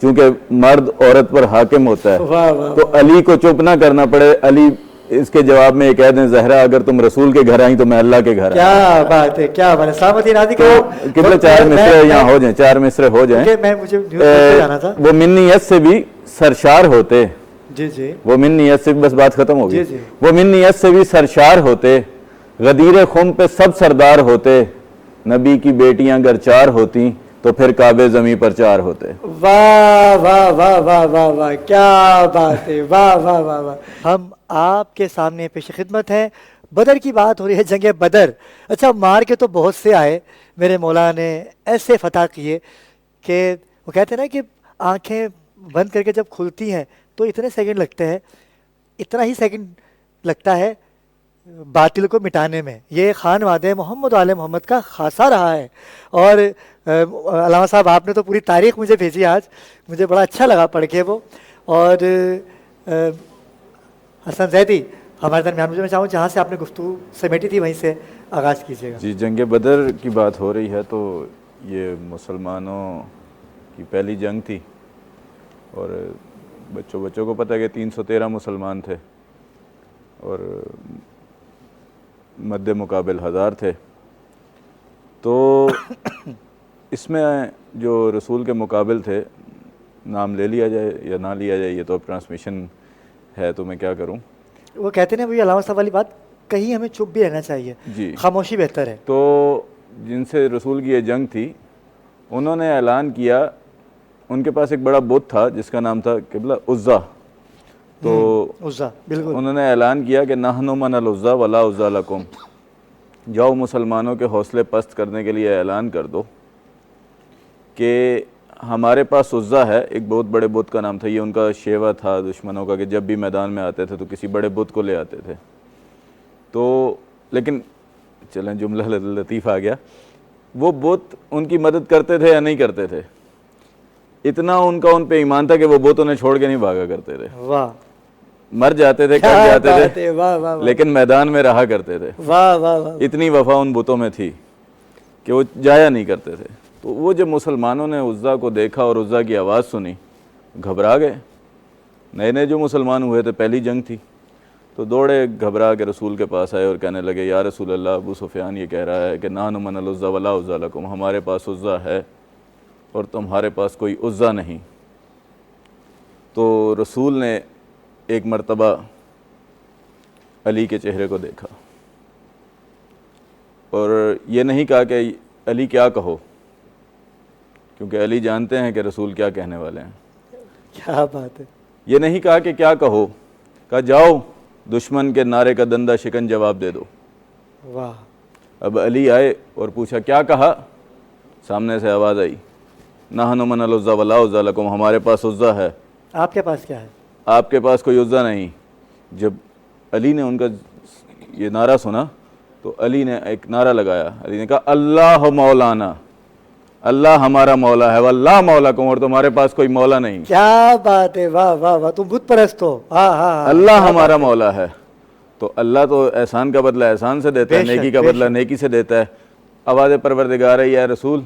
چونکہ مرد عورت پر حاکم ہوتا ہے, تو علی کو چپ نہ کرنا پڑے. علی اس کے جواب میں یہ کہہ دیں, زہرا اگر تم رسول کے گھر آئیں تو میں اللہ کے گھر آئیں. کیا بات ہے, کیا بات ہے. سلامتی نادی کا قبلہ 4 مصرے یہاں ہو جائیں, 4 مصرے ہو جائیں. وہ من نیت سے بھی سرشار ہوتے, جی وہ من نیت سے بھی, بس بات ختم ہو گئی, وہ من نیت سے بھی سرشار ہوتے, غدیر خم پہ سب سردار ہوتے, نبی کی بیٹیاں اگر 4 ہوتی تو پھر کعبے زمین پر 4 ہوتے. واہ واہ واہ واہ واہ واہ, کیا بات ہے. واہ واہ واہ واہ. ہم آپ کے سامنے پیش خدمت ہیں, بدر کی بات ہو رہی ہے, جنگ بدر. اچھا, مار کے تو بہت سے آئے, میرے مولا نے ایسے فتح کیے کہ وہ کہتے ہیں نا کہ آنکھیں بند کر کے جب کھلتی ہیں تو اتنے سیکنڈ لگتے ہیں, اتنا ہی سیکنڈ لگتا ہے باطل کو مٹانے میں. یہ خان وعدہ محمد آل محمد کا خاصا رہا ہے. اور علامہ صاحب آپ نے تو پوری تاریخ مجھے بھیجی آج, مجھے بڑا اچھا لگا پڑھ کے وہ. اور حسن زیدی ہمارے درمیان, مجھے میں چاہوں جہاں سے آپ نے گفتگو سمیٹی تھی وہیں سے آغاز کیجیے گا. جی, جنگ بدر کی بات ہو رہی ہے تو یہ مسلمانوں کی پہلی جنگ تھی, اور بچوں کو پتہ ہے کہ 313 مسلمان تھے اور مد مقابل 1000 تھے. تو اس میں جو رسول کے مقابل تھے, نام لے لیا جائے یا نہ لیا جائے یہ تو اب ٹرانسمیشن ہے تو میں کیا کروں. وہ کہتے ہیں وہی علامہ صاحب والی بات, کہیں ہمیں چپ بھی رہنا چاہیے, جی خاموشی بہتر ہے. تو جن سے رسول کی یہ جنگ تھی, انہوں نے اعلان کیا, ان کے پاس ایک بڑا بت تھا جس کا نام تھا قبلہ عزا. تو عزا, بالکل, انہوں نے اعلان کیا کہ نحن من العزا ولا عزا لکم, جاؤ مسلمانوں کے حوصلے پست کرنے کے لیے اعلان کر دو کہ ہمارے پاس عزا ہے. ایک بہت بڑے بت کا نام تھا, یہ ان کا شیوا تھا دشمنوں کا کہ جب بھی میدان میں آتے تھے تو کسی بڑے بت کو لے آتے تھے. تو لیکن چلیں جملہ لطیف آ گیا, وہ بت ان کی مدد کرتے تھے یا نہیں کرتے تھے, اتنا ان کا ان پہ ایمان تھا کہ وہ بت انہیں چھوڑ کے نہیں بھاگا کرتے تھے. واہ, مر جاتے تھے, کٹ جاتے تھے, لیکن میدان میں رہا کرتے تھے. واہ واہ واہ, اتنی وفا ان بتوں میں تھی کہ وہ جایا نہیں کرتے تھے. تو وہ جب مسلمانوں نے عزا کو دیکھا اور عزا کی آواز سنی, گھبرا گئے. نئے نئے جو مسلمان ہوئے تھے, پہلی جنگ تھی, تو دوڑے گھبرا کے رسول کے پاس آئے اور کہنے لگے, یا رسول اللہ, ابو سفیان یہ کہہ رہا ہے کہ نحن من العزا ولا عزا لکم, ہمارے پاس عزا ہے اور تمہارے پاس کوئی عزا نہیں۔ تو رسول نے ایک مرتبہ علی کے چہرے کو دیکھا اور یہ نہیں کہا کہ علی کیا کہو، کیونکہ علی جانتے ہیں کہ رسول کیا کہنے والے ہیں۔ کیا بات ہے، یہ نہیں کہا کہ کیا کہو، کہا جاؤ دشمن کے نعرے کا دندہ شکن جواب دے دو۔ واہ، اب علی آئے اور پوچھا کیا کہا، سامنے سے آواز آئی نحن من العزا ولا عزا لکم، ہمارے پاس عزا ہے، آپ کے پاس کیا ہے؟ آپ کے پاس کوئی عزا نہیں۔ جب علی نے ان کا یہ نعرہ سنا تو علی نے ایک نعرہ لگایا، علی نے کہا اللہ مولانا، اللہ ہمارا مولا ہے، واللہ مولاکم، اور تمہارے پاس کوئی مولا نہیں۔ کیا بات ہے، واہ واہ واہ، تم بت پرست ہو۔ ہاں ہاں، اللہ ہمارا مولا ہے۔ تو اللہ تو احسان کا بدلہ احسان سے دیتا ہے، نیکی کا بدلہ نیکی سے دیتا ہے۔ آواز پروردگار ہے یا رسول،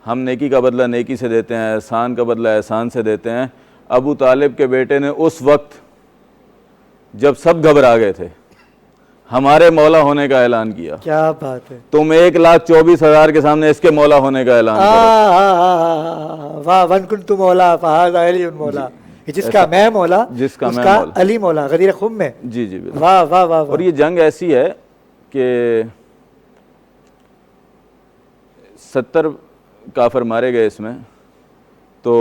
ہم نیکی کا بدلہ نیکی سے دیتے ہیں، احسان کا بدلہ احسان سے دیتے ہیں۔ ابو طالب کے بیٹے نے اس وقت جب سب گھبرا گئے تھے ہمارے مولا ہونے کا اعلان کیا۔ کیا بات ہے، تم 1,24,000 کے سامنے اس کے مولا ہونے کا اعلان کرو۔ واہ، ون کنت مولا فہذا علی مولا، جس کا میں مولا جس کا اس میں کا مولا۔ علی مولا، غدیر خم میں۔ جی جی بالکل۔ واہ واہ واہ، اور یہ جنگ ایسی ہے کہ 70 کافر مارے گئے اس میں، تو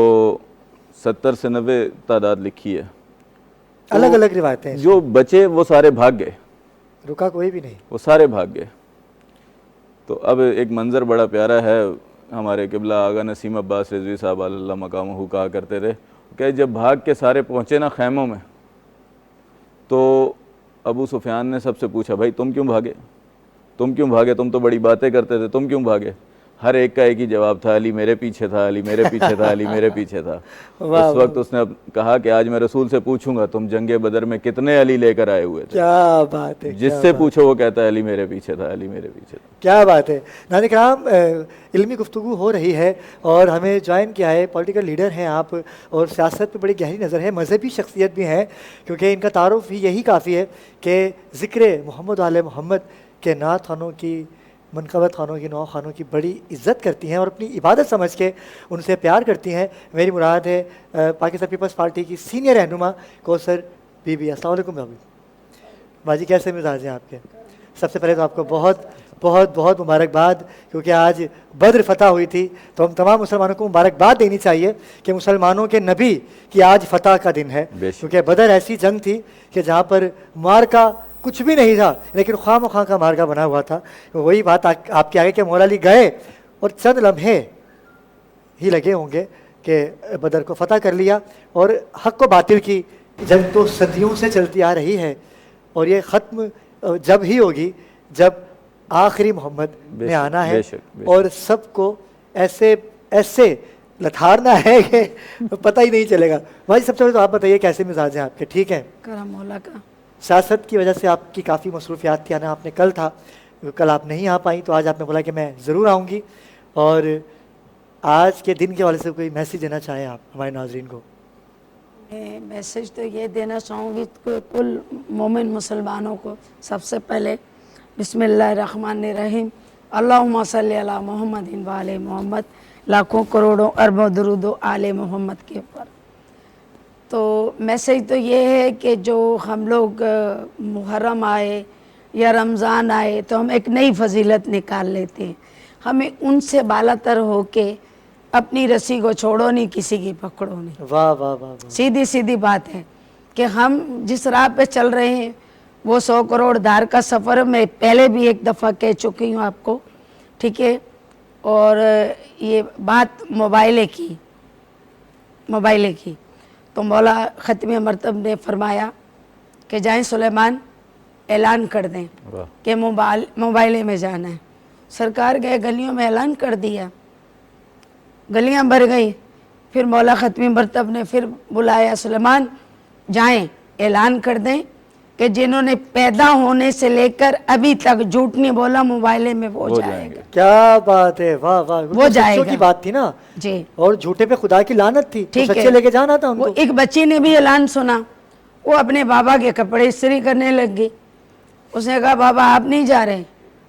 70 سے 90 تعداد لکھی ہے۔ الگ الگ روایتیں ہیں، جو بچے وہ سارے بھاگ گئے، رکا کوئی بھی نہیں۔ وہ سارے بھاگ گئے۔ تو اب ایک منظر بڑا پیارا ہے، ہمارے قبلہ آغا نسیم عباس رضوی صاحب اللہ مقامہ کہا کرتے تھے کہ جب بھاگ کے سارے پہنچے نا خیموں میں، تو ابو سفیان نے سب سے پوچھا بھائی تم کیوں بھاگے، تم کیوں بھاگے، تم تو بڑی باتیں کرتے تھے، تم کیوں بھاگے؟ ہر ایک کا ایک ہی جواب تھا، علی میرے پیچھے تھا، علی میرے پیچھے تھا، علی میرے پیچھے تھا۔ اس وقت اس نے کہا کہ آج میں رسول سے پوچھوں گا تم جنگ بدر میں کتنے علی لے کر آئے ہوئے تھے؟ کیا بات ہے، جس سے پوچھو وہ کہتا ہے علی میرے پیچھے تھا، علی میرے پیچھے تھا۔ کیا بات ہے۔ ناظرین کرام، علمی گفتگو ہو رہی ہے اور ہمیں جوائن کیا ہے، پولیٹیکل لیڈر ہیں آپ اور سیاست پہ بڑی گہری نظر ہے، مذہبی شخصیت بھی ہیں، کیونکہ ان کا تعارف ہی یہی کافی ہے کہ ذکر محمد و آل محمد کے نعت خوانوں کی، منقبت خوانوں کی، نو خوانوں کی بڑی عزت کرتی ہیں اور اپنی عبادت سمجھ کے ان سے پیار کرتی ہیں۔ میری مراد ہے پاکستان پیپلز پارٹی کی سینئر رہنما کوثر بی بی۔ السلام علیکم بھابھی، باجی کیسے مزاج ہیں آپ کے؟ سب سے پہلے تو آپ کو بہت بہت بہت مبارکباد، کیونکہ آج بدر فتح ہوئی تھی، تو ہم تمام مسلمانوں کو مبارکباد دینی چاہیے کہ مسلمانوں کے نبی کی آج فتح کا دن ہے، کیونکہ بدر ایسی جنگ تھی کہ جہاں پر مارکا کچھ بھی نہیں تھا لیکن خواہ مخواہ کا مارکا بنا ہوا تھا۔ وہی بات آپ کے آگے کہ مولا علی گئے اور چند لمحے ہی لگے ہوں گے کہ بدر کو فتح کر لیا، اور حق و باطل کی جنگ تو صدیوں سے چلتی آ رہی ہے، اور یہ ختم جب ہی ہوگی جب آخری محمد نے آنا ہے اور سب کو ایسے ایسے لتھارنا ہے کہ پتہ ہی نہیں چلے گا۔ بھائی سب سے پہلے تو آپ بتائیے کیسے مزاج ہیں آپ کے؟ ٹھیک ہیں؟ کرم مولا کا۔ سیاست کی وجہ سے آپ کی کافی مصروفیات تھی، آنا آپ نے کل تھا، کل آپ نہیں آ پائیں، تو آج آپ نے بولا کہ میں ضرور آؤں گی، اور آج کے دن کے حوالے سے کوئی میسیج دینا چاہیں آپ ہمارے ناظرین کو؟ میں میسیج تو یہ دینا چاہوں گی کہ کل مومن مسلمانوں کو، سب سے پہلے بسم اللہ الرحمن الرحیم، اللہم صلی علی محمد و آل محمد، لاکھوں کروڑوں اربوں درود و آل محمد کے اوپر۔ تو میسیج تو یہ ہے کہ جو ہم لوگ محرم آئے یا رمضان آئے تو ہم ایک نئی فضیلت نکال لیتے ہیں، ہمیں ان سے بالا تر ہو کے اپنی رسی کو چھوڑو نہیں، کسی کی پکڑو نہیں۔ واہ واہ واہ، سیدھی سیدھی بات ہے کہ ہم جس راہ پہ چل رہے ہیں وہ 100 کروڑ دار کا سفر، میں پہلے بھی ایک دفعہ کہہ چکی ہوں آپ کو، ٹھیک ہے؟ اور یہ بات موبائلے کی تو مولا ختم مرتب نے فرمایا کہ جائیں سلیمان اعلان کر دیں کہ موبائلے میں جانا ہے۔ سرکار گئے گلیوں میں اعلان کر دیا، گلیاں بھر گئی، پھر مولا ختم مرتب نے پھر بلایا سلیمان جائیں اعلان کر دیں کہ جنہوں نے پیدا ہونے سے لے کر ابھی تک جھوٹ نہیں بولا موبائلے میں وہ جائے گا۔ کیا بات ہے، واہ واہ، وہ جائے گا کی بات تھی نا جی، اور جھوٹے پہ خدا کی لعنت تھی، سچے لے کے جانا تھا ان وہ کو۔ ایک بچی نے بھی اعلان سنا، وہ اپنے بابا کے کپڑے استری کرنے لگ گئی، اس نے کہا بابا آپ نہیں جا رہے،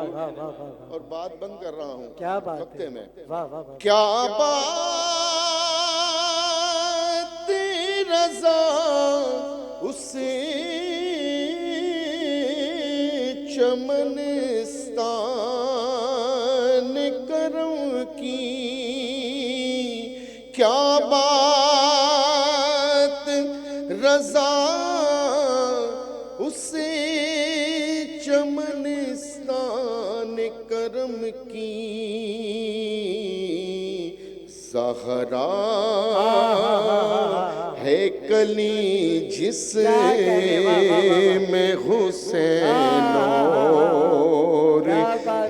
واہ واہ واہ واہ واہ، اور بات بند کر رہا ہوں کیا بات وقتے ہے، میں. واہ واہ واہ، کیا بات رضا اس چمنستان کرم کی، کیا بات رضا اس چمنستان کرم کی، زہرا ہے کلی جس میں حسین اور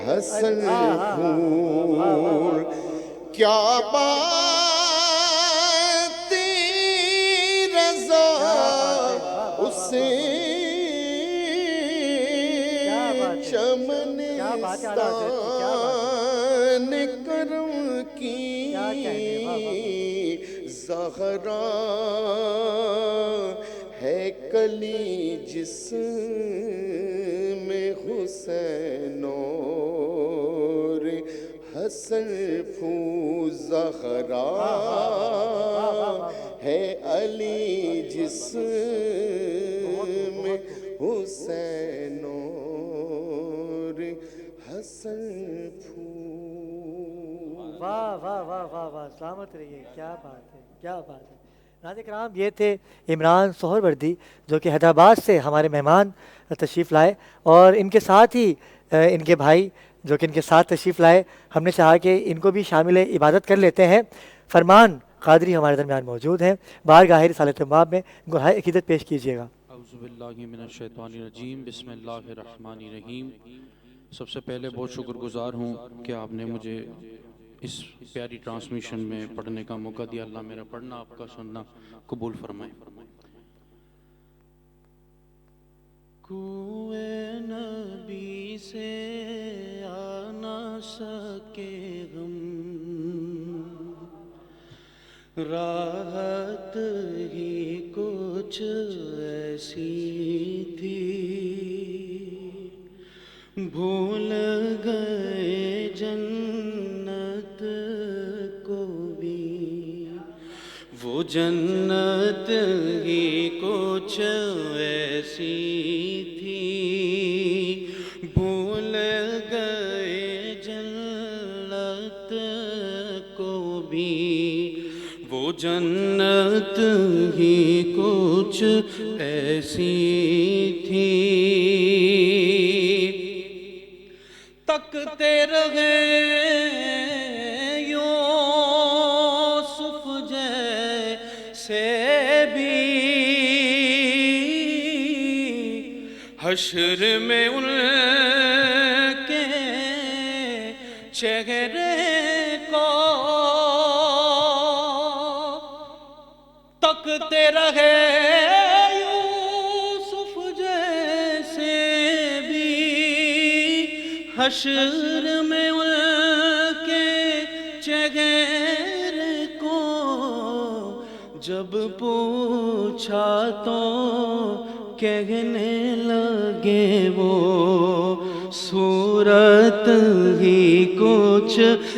حسن پھول، کیا بات رضا اس چمنستان کرم کی، زہرا ہے کلی جس میں حسین اور حسن پھول، زہرا ہے علی جس میں حسین اور حسن پھول. واہ واہ واہ واہ واہ، سلامت رہیے، کیا بات ہے، کیا بات ہے. ناظرین کرام، یہ تھے عمران سہروردی جو کہ حیدرآباد سے ہمارے مہمان تشریف لائے، اور ان کے ساتھ ہی ان کے بھائی جو کہ ان کے ساتھ تشریف لائے، ہم نے چاہا کہ ان کو بھی شامل عبادت کر لیتے ہیں. فرمان قادری ہمارے درمیان موجود ہیں، بارگاہ رسالت مآب میں گوہائے عقیدت پیش کیجیے گا. اعوذ باللہ من الشیطان الرجیم، بسم اللہ الرحمن الرحیم. سب سے پہلے بہت شکر گزار ہوں کہ آپ نے مجھے اس پیاری ٹرانسمیشن میں پڑھنے کا موقع دیا. اللہ میرا پڑھنا آپ کا سننا قبول فرمائے. کوئے نبی سے آ نہ سکے غم، راحت ہی کچھ ایسی تھی، بھول گئے جنت کو بھی، وہ جنت ہی کچھ ایسی تھی، بھول گئے جنت کو بھی، وہ جنت ہی کچھ ایسی تھی. تکتے رہے یوسف جیسے بھی، حشر میں ان کے چہرے کو تکتے رہے یوسف جیسے بھی، حشر میں ان کے چہرے کو جب پوچھا تو کہنے لگے وہ صورت ہی کچھ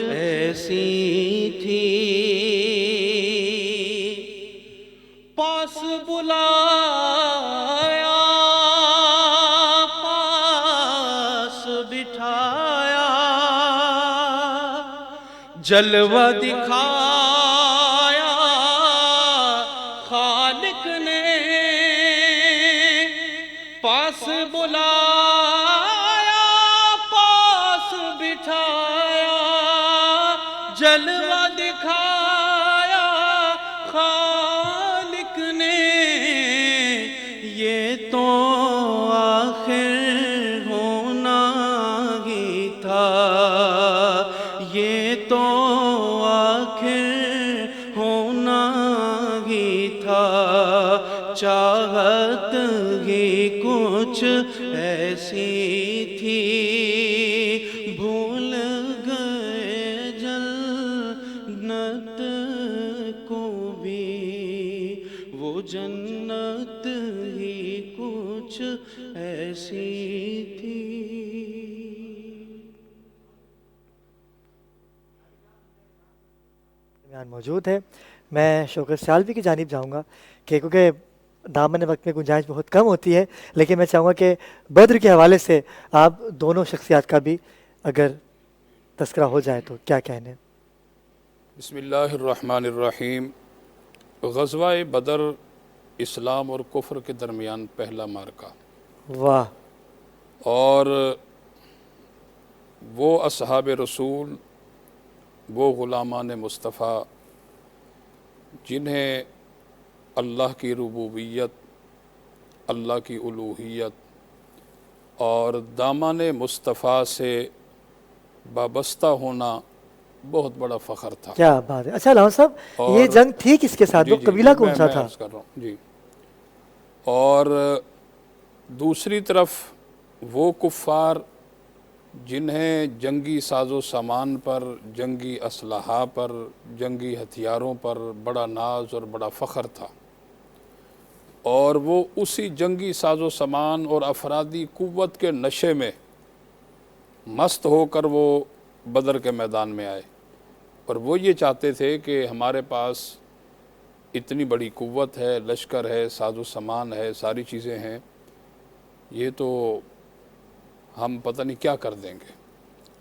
ایسی تھی. پاس بلایا، پاس بٹھایا، جلوہ دکھایا خالق نے. پاس بلایا، پاس بٹھایا، جلوہ دکھایا خالق نے. یہ تو آخر ہونا ہی تھا، یہ تو آخر ہونا ہی تھا، چاہت ہی کچھ ایسی تھی، بھول گئے جنت کو بھی، وہ جنت ہی کچھ ایسی تھی. موجود ہے. میں شوکت سیالوی کی جانب جاؤں گا کہ کیونکہ دامن وقت میں گنجائش بہت کم ہوتی ہے، لیکن میں چاہوں گا کہ بدر کے حوالے سے آپ دونوں شخصیات کا بھی اگر تذکرہ ہو جائے تو کیا کہنے. بسم اللہ الرحمن الرحیم. غزوہ بدر اسلام اور کفر کے درمیان پہلا معرکہ. واہ. اور وہ اصحاب رسول، وہ غلامان مصطفیٰ جنہیں اللہ کی ربوبیت، اللہ کی الوہیت اور دامن مصطفیٰ سے وابستہ ہونا بہت بڑا فخر تھا. کیا بات ہے. اچھا علامہ صاحب، یہ جنگ تھی کس کے ساتھ؟ وہ قبیلہ کون سا تھا؟ عرض کر رہا ہوں جی. اور دوسری طرف وہ کفار جنہیں جنگی ساز و سامان پر، جنگی اسلحہ پر، جنگی ہتھیاروں پر بڑا ناز اور بڑا فخر تھا، اور وہ اسی جنگی ساز و سامان اور افرادی قوت کے نشے میں مست ہو کر وہ بدر کے میدان میں آئے. اور وہ یہ چاہتے تھے کہ ہمارے پاس اتنی بڑی قوت ہے، لشکر ہے، ساز و سامان ہے، ساری چیزیں ہیں، یہ تو ہم پتہ نہیں کیا کر دیں گے.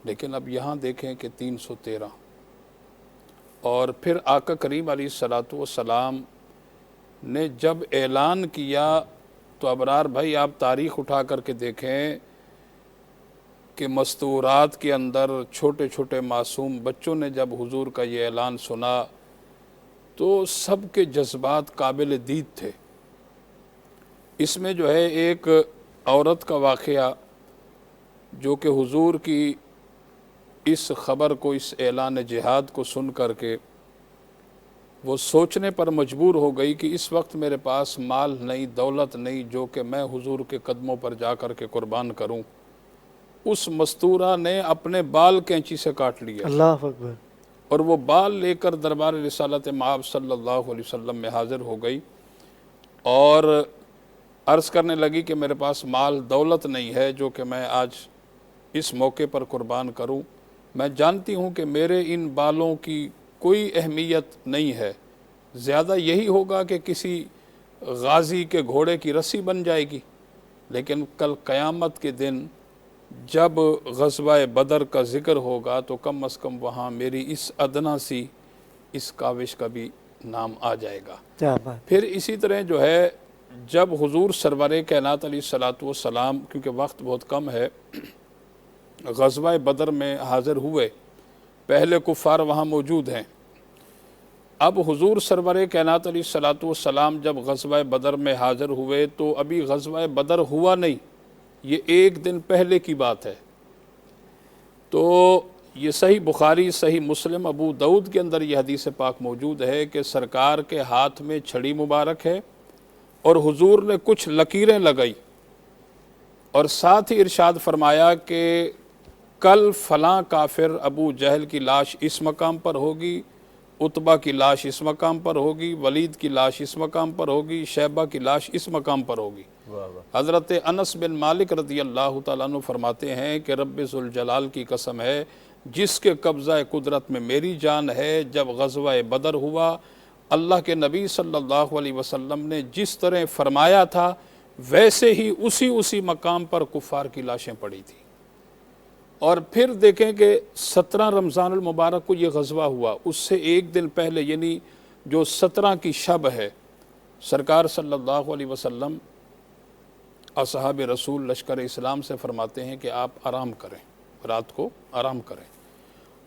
لیکن اب یہاں دیکھیں کہ 313. اور پھر آقا کریم علیہ الصلوۃ والسلام نے جب اعلان کیا تو ابرار بھائی آپ تاریخ اٹھا کر کے دیکھیں کہ مستورات کے اندر چھوٹے چھوٹے معصوم بچوں نے جب حضور کا یہ اعلان سنا تو سب کے جذبات قابل دید تھے. اس میں جو ہے ایک عورت کا واقعہ جو کہ حضور کی اس خبر کو، اس اعلان جہاد کو سن کر کے وہ سوچنے پر مجبور ہو گئی کہ اس وقت میرے پاس مال نہیں، دولت نہیں جو کہ میں حضور کے قدموں پر جا کر کے قربان کروں. اس مستورہ نے اپنے بال کینچی سے کاٹ لیا. اللہ اکبر. اور وہ بال لے کر دربار رسالت مآب صلی اللہ علیہ وسلم میں حاضر ہو گئی اور عرض کرنے لگی کہ میرے پاس مال دولت نہیں ہے جو کہ میں آج اس موقع پر قربان کروں. میں جانتی ہوں کہ میرے ان بالوں کی کوئی اہمیت نہیں ہے، زیادہ یہی ہوگا کہ کسی غازی کے گھوڑے کی رسی بن جائے گی، لیکن کل قیامت کے دن جب غزوہ بدر کا ذکر ہوگا تو کم از کم وہاں میری اس ادنا سی اس کاوش کا بھی نام آ جائے گا. پھر اسی طرح جو ہے جب حضور سرور کائنات علیہ الصلوۃ والسلام، کیونکہ وقت بہت کم ہے، غزوہ بدر میں حاضر ہوئے، پہلے کفار وہاں موجود ہیں. اب حضور سرور کائنات علیہ الصلوۃ والسلام جب غزوہ بدر میں حاضر ہوئے تو ابھی غزوہ بدر ہوا نہیں، یہ ایک دن پہلے کی بات ہے. تو یہ صحیح بخاری، صحیح مسلم، ابو داؤد کے اندر یہ حدیث پاک موجود ہے کہ سرکار کے ہاتھ میں چھڑی مبارک ہے اور حضور نے کچھ لکیریں لگائی اور ساتھ ہی ارشاد فرمایا کہ کل فلاں کافر ابو جہل کی لاش اس مقام پر ہوگی، عتبہ کی لاش اس مقام پر ہوگی، ولید کی لاش اس مقام پر ہوگی، شیبہ کی لاش اس مقام پر ہوگی. حضرت انس بن مالک رضی اللہ تعالیٰ عنہ فرماتے ہیں کہ رب ذوالجلال کی قسم ہے جس کے قبضہ قدرت میں میری جان ہے، جب غزوہ بدر ہوا اللہ کے نبی صلی اللہ علیہ وسلم نے جس طرح فرمایا تھا ویسے ہی اسی مقام پر کفار کی لاشیں پڑی تھیں. اور پھر دیکھیں کہ 17 رمضان المبارک کو یہ غزوہ ہوا، اس سے ایک دن پہلے یعنی جو 17 کی شب ہے، سرکار صلی اللہ علیہ وسلم اصحاب رسول لشکر اسلام سے فرماتے ہیں کہ آپ آرام کریں، رات کو آرام کریں.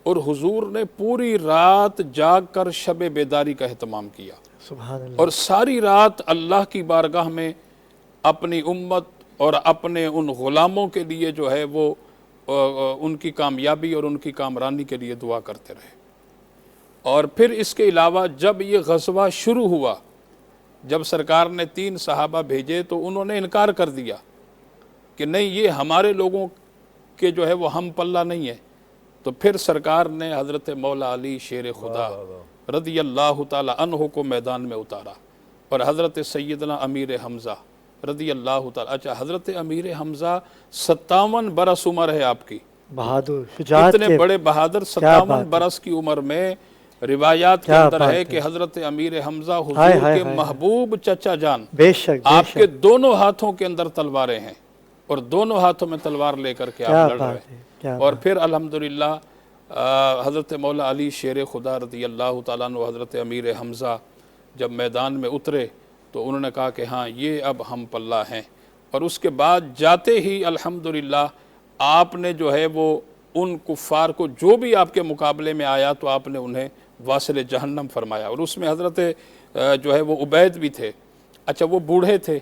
اور حضور نے پوری رات جاگ کر شب بیداری کا اہتمام کیا. سبحان اللہ. اور ساری رات اللہ کی بارگاہ میں اپنی امت اور اپنے ان غلاموں کے لیے جو ہے وہ ان کی کامیابی اور ان کی کامرانی کے لیے دعا کرتے رہے. اور پھر اس کے علاوہ جب یہ غزوہ شروع ہوا، جب سرکار نے 3 صحابہ بھیجے تو انہوں نے انکار کر دیا کہ نہیں، یہ ہمارے لوگوں کے جو ہے وہ ہم پلہ نہیں ہے. تو پھر سرکار نے حضرت مولا علی شیر خدا رضی اللہ تعالی عنہ کو میدان میں اتارا اور حضرت سیدنا امیر حمزہ رضی اللہ تعالی. اچھا، حضرت امیر حمزہ 57 برس عمر ہے آپ کی، بہادر، شجاعت اتنے بڑے بہادر 57 برس کی عمر میں روایات کے کیا اندر بات ہے ہے۔ کہ حضرت امیر حمزہ ہائے حضور ہائے کے ہائے۔ محبوب چچا جان بے شک بے آپ کے شک، دونوں ہاتھوں کے اندر تلواریں ہیں اور دونوں ہاتھوں میں تلوار لے کر کے کیا آپ لڑ رہے بات ہے، کیا ہیں. اور بات۔ پھر الحمدللہ حضرت مولا علی شیر خدا رضی اللہ تعالیٰ عنہ حضرت امیر حمزہ جب میدان میں اترے تو انہوں نے کہا کہ ہاں یہ اب ہم پلہ ہیں. اور اس کے بعد جاتے ہی الحمدللہ آپ نے جو ہے وہ ان کفار کو جو بھی آپ کے مقابلے میں آیا تو آپ نے انہیں واصل جہنم فرمایا. اور اس میں حضرت جو ہے وہ عبید بھی تھے. اچھا وہ بوڑھے تھے.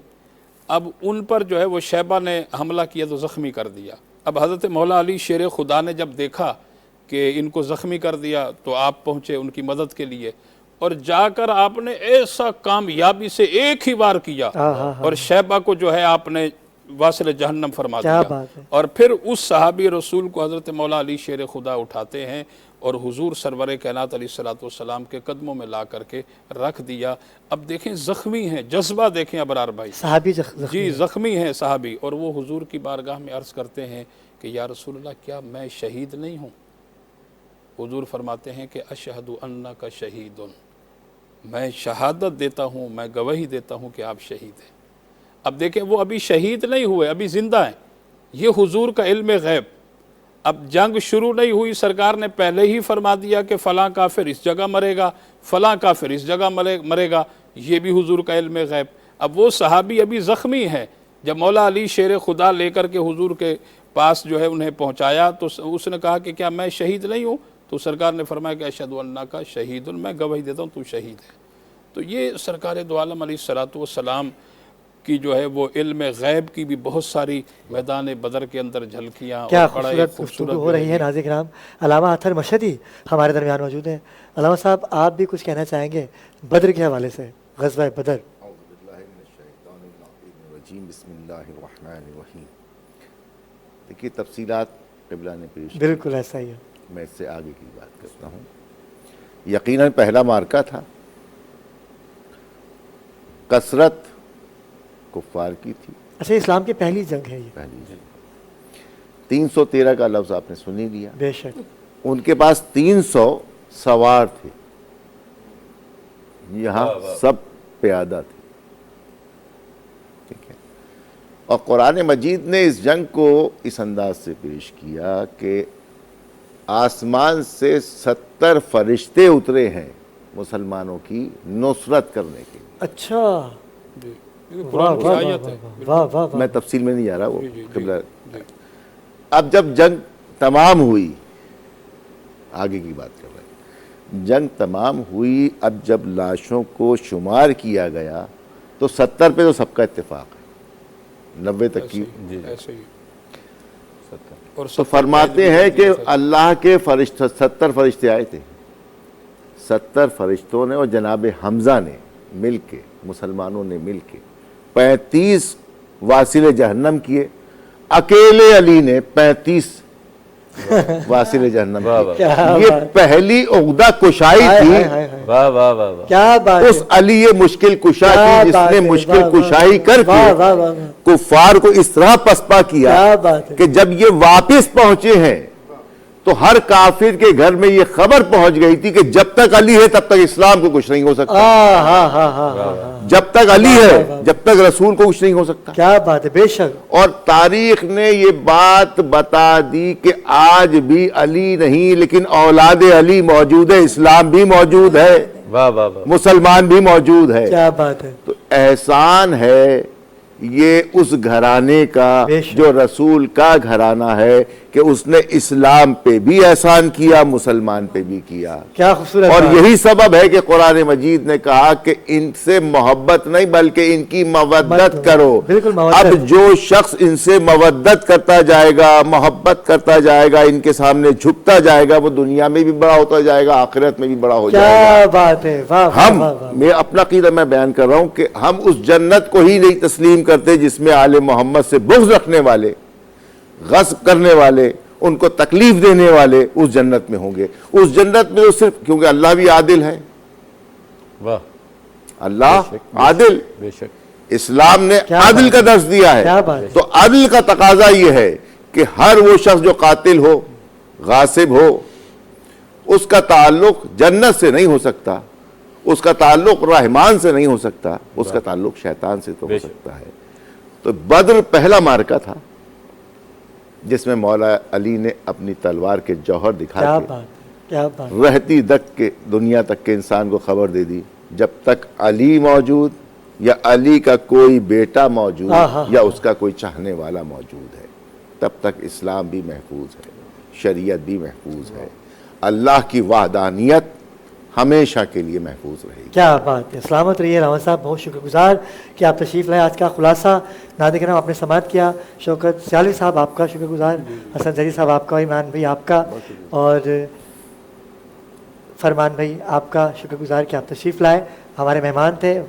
اب ان پر جو ہے وہ شیبہ نے حملہ کیا تو زخمی کر دیا. اب حضرت مولا علی شیر خدا نے جب دیکھا کہ ان کو زخمی کر دیا تو آپ پہنچے ان کی مدد کے لیے اور جا کر آپ نے ایسا کامیابی سے ایک ہی وار کیا اور شیبہ کو جو ہے آپ نے واصل جہنم فرما دیا. اور پھر اس صحابی رسول کو حضرت مولا علی شیر خدا اٹھاتے ہیں اور حضور سرور کائنات علیہ السلام کے قدموں میں لا کر کے رکھ دیا. اب دیکھیں زخمی ہیں, جذبہ دیکھیں ابرار بھائی, صحابی جی زخمی ہیں صحابی, اور وہ حضور کی بارگاہ میں عرض کرتے ہیں کہ یا رسول اللہ کیا میں شہید نہیں ہوں؟ حضور فرماتے ہیں کہ اشہد انک شہید, میں شہادت دیتا ہوں, میں گواہی دیتا ہوں کہ آپ شہید ہیں. اب دیکھیں وہ ابھی شہید نہیں ہوئے, ابھی زندہ ہیں. یہ حضور کا علم غیب. اب جنگ شروع نہیں ہوئی, سرکار نے پہلے ہی فرما دیا کہ فلاں کافر اس جگہ مرے گا, فلاں کافر اس جگہ مرے گا, یہ بھی حضور کا علم غیب. اب وہ صحابی ابھی زخمی ہیں, جب مولا علی شیر خدا لے کر کے حضور کے پاس جو ہے انہیں پہنچایا تو اس نے کہا کہ کیا میں شہید نہیں ہوں؟ تو سرکار نے فرمایا کہ اشہد انک شہید, میں گواہی دیتا ہوں تو شہید ہے. تو یہ سرکار دو عالم علیہ السلام کی جو ہے وہ علم غیب کی بھی بہت ساری میدان بدر کے اندر جھلکیاں, کیا اور خوبصورت گفتگو ہو رہی ہے. ناظرین کرام, علامہ اطہر مشہدی ہمارے درمیان موجود ہیں. علامہ صاحب آپ بھی کچھ کہنا چاہیں گے بدر کے حوالے سے, غزوہ بدر؟ بسم اللہ الرحمن الرحیم. دیکھیے تفصیلات قبلہ نے پیش, بالکل ایسا ہی ہے, میں اس سے آگے کی بات کرتا ہوں. یقیناً پہلا مارکہ تھا, کثرت کفار کی تھی. اچھا اسلام کی پہلی جنگ ہے یہ؟ پہلی جنگ. 313 کا لفظ آپ نے سن ہی لیا. بے شک. ان کے پاس 300 سوار تھے, یہاں سب پیادہ تھے. ٹھیک ہے. اور قرآن مجید نے اس جنگ کو اس انداز سے پیش کیا کہ آسمان سے 70 فرشتے اترے ہیں مسلمانوں کی نصرت کرنے کے لیے. اچھا, قرآن کی آیت ہے. واہ واہ. میں تفصیل میں نہیں جا رہا, وہ قبلہ. اب جب جنگ تمام ہوئی, آگے کی بات کر رہے ہیں, جنگ تمام ہوئی, اب جب لاشوں کو شمار کیا گیا تو 70 پہ تو سب کا اتفاق ہے, 90 تک کی. ایسے ہی. تو فرماتے ہیں کہ اللہ کے فرشتے 70 فرشتے آئے تھے. 70 فرشتوں نے اور جناب حمزہ نے مل کے, مسلمانوں نے مل کے 35 واصل جہنم کیے. اکیلے علی نے 35 واصل جہنم کیے. یہ پہلی عقدہ کشائی تھی. واہ واہ واہ. کیا بات, اس علی یہ مشکل کشا تھی جس نے مشکل کشائی کر کے کفار کو اس طرح پسپا کیا کہ جب یہ واپس پہنچے ہیں تو ہر کافر کے گھر میں یہ خبر پہنچ گئی تھی کہ جب تک علی ہے تب تک اسلام کو کچھ نہیں ہو سکتا. جب تک علی ہے, جب تک رسول کو کچھ نہیں ہو سکتا. کیا بات ہے. بے شک. اور تاریخ نے یہ بات بتا دی کہ آج بھی علی نہیں لیکن اولاد علی موجود ہے, اسلام بھی موجود ہے, مسلمان بھی موجود ہے. کیا بات ہے. تو احسان ہے یہ اس گھرانے کا جو رسول کا گھرانہ ہے کہ اس نے اسلام پہ بھی احسان کیا, مسلمان پہ بھی کیا. کیا خوبصورت. اور یہی سبب ہے کہ قرآن مجید نے کہا کہ ان سے محبت نہیں بلکہ ان کی مودت کرو. اب جو شخص ان سے مودت کرتا جائے گا, محبت کرتا جائے گا, ان کے سامنے جھکتا جائے گا, وہ دنیا میں بھی بڑا ہوتا جائے گا, آخرت میں بھی بڑا ہو جائے گا. کیا بات ہے. میں اپنا عقیدہ میں بیان کر رہا ہوں کہ ہم اس جنت کو ہی نہیں تسلیم کرتے جس میں آل محمد سے بغض رکھنے والے, غصب کرنے والے, ان کو تکلیف دینے والے اس جنت میں ہوں گے. اس جنت میں تو صرف کیونکہ اللہ بھی عادل ہے. واہ. اللہ عادل, بے شک. اسلام نے عدل کا درس دیا ہے. تو عدل کا تقاضا یہ ہے کہ ہر وہ شخص جو قاتل ہو, غاصب ہو, اس کا تعلق جنت سے نہیں ہو سکتا، اس کا تعلق رحمان سے نہیں ہو سکتا، اس کا تعلق شیطان سے تو ہو سکتا ہے۔ تو بدر پہلا معرکہ تھا جس میں مولا علی نے اپنی تلوار کے جوہر دکھا کیا بات رہتی تک کے دنیا تک کے انسان کو خبر دے دی، جب تک علی موجود یا علی کا کوئی بیٹا موجود یا اس کا کوئی چاہنے والا موجود ہے، تب تک اسلام بھی محفوظ ہے، شریعت بھی محفوظ ہے، اللہ کی وحدانیت ہمیشہ کے لیے محفوظ رہے گی۔ کیا بات ہے، سلامت رہیے رحمت صاحب، بہت شکر گزار کہ آپ تشریف لائے۔ آج کا خلاصہ ناظرین کرام آپ نے سماعت کیا۔ شوکت سیالوی صاحب آپ کا شکر گزار، حسن زری صاحب آپ کا، عمران بھائی آپ کا، اور فرمان بھائی آپ کا شکر گزار کہ آپ تشریف لائے، ہمارے مہمان تھے۔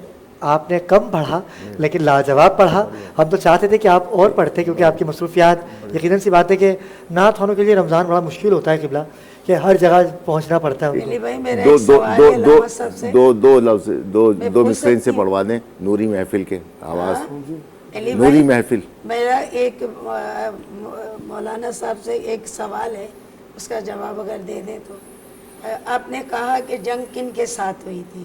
آپ نے کم پڑھا لیکن لاجواب پڑھا۔ ہم تو چاہتے تھے کہ آپ اور پڑھتے کیونکہ آپ کی مصروفیات، یقیناً سی بات ہے کہ نعت خوانوں کے لیے رمضان بڑا مشکل ہوتا ہے قبلہ، کہ ہر جگہ پہنچنا پڑتا ہے۔ دو لفظ دو مصرعین سے پڑھوا دیں، نوری محفل کے آواز، نوری محفل۔ میرا ایک مولانا صاحب سے ایک سوال ہے، اس کا جواب اگر دے دیں تو۔ آپ نے کہا کہ جنگ کن کے ساتھ ہوئی تھی،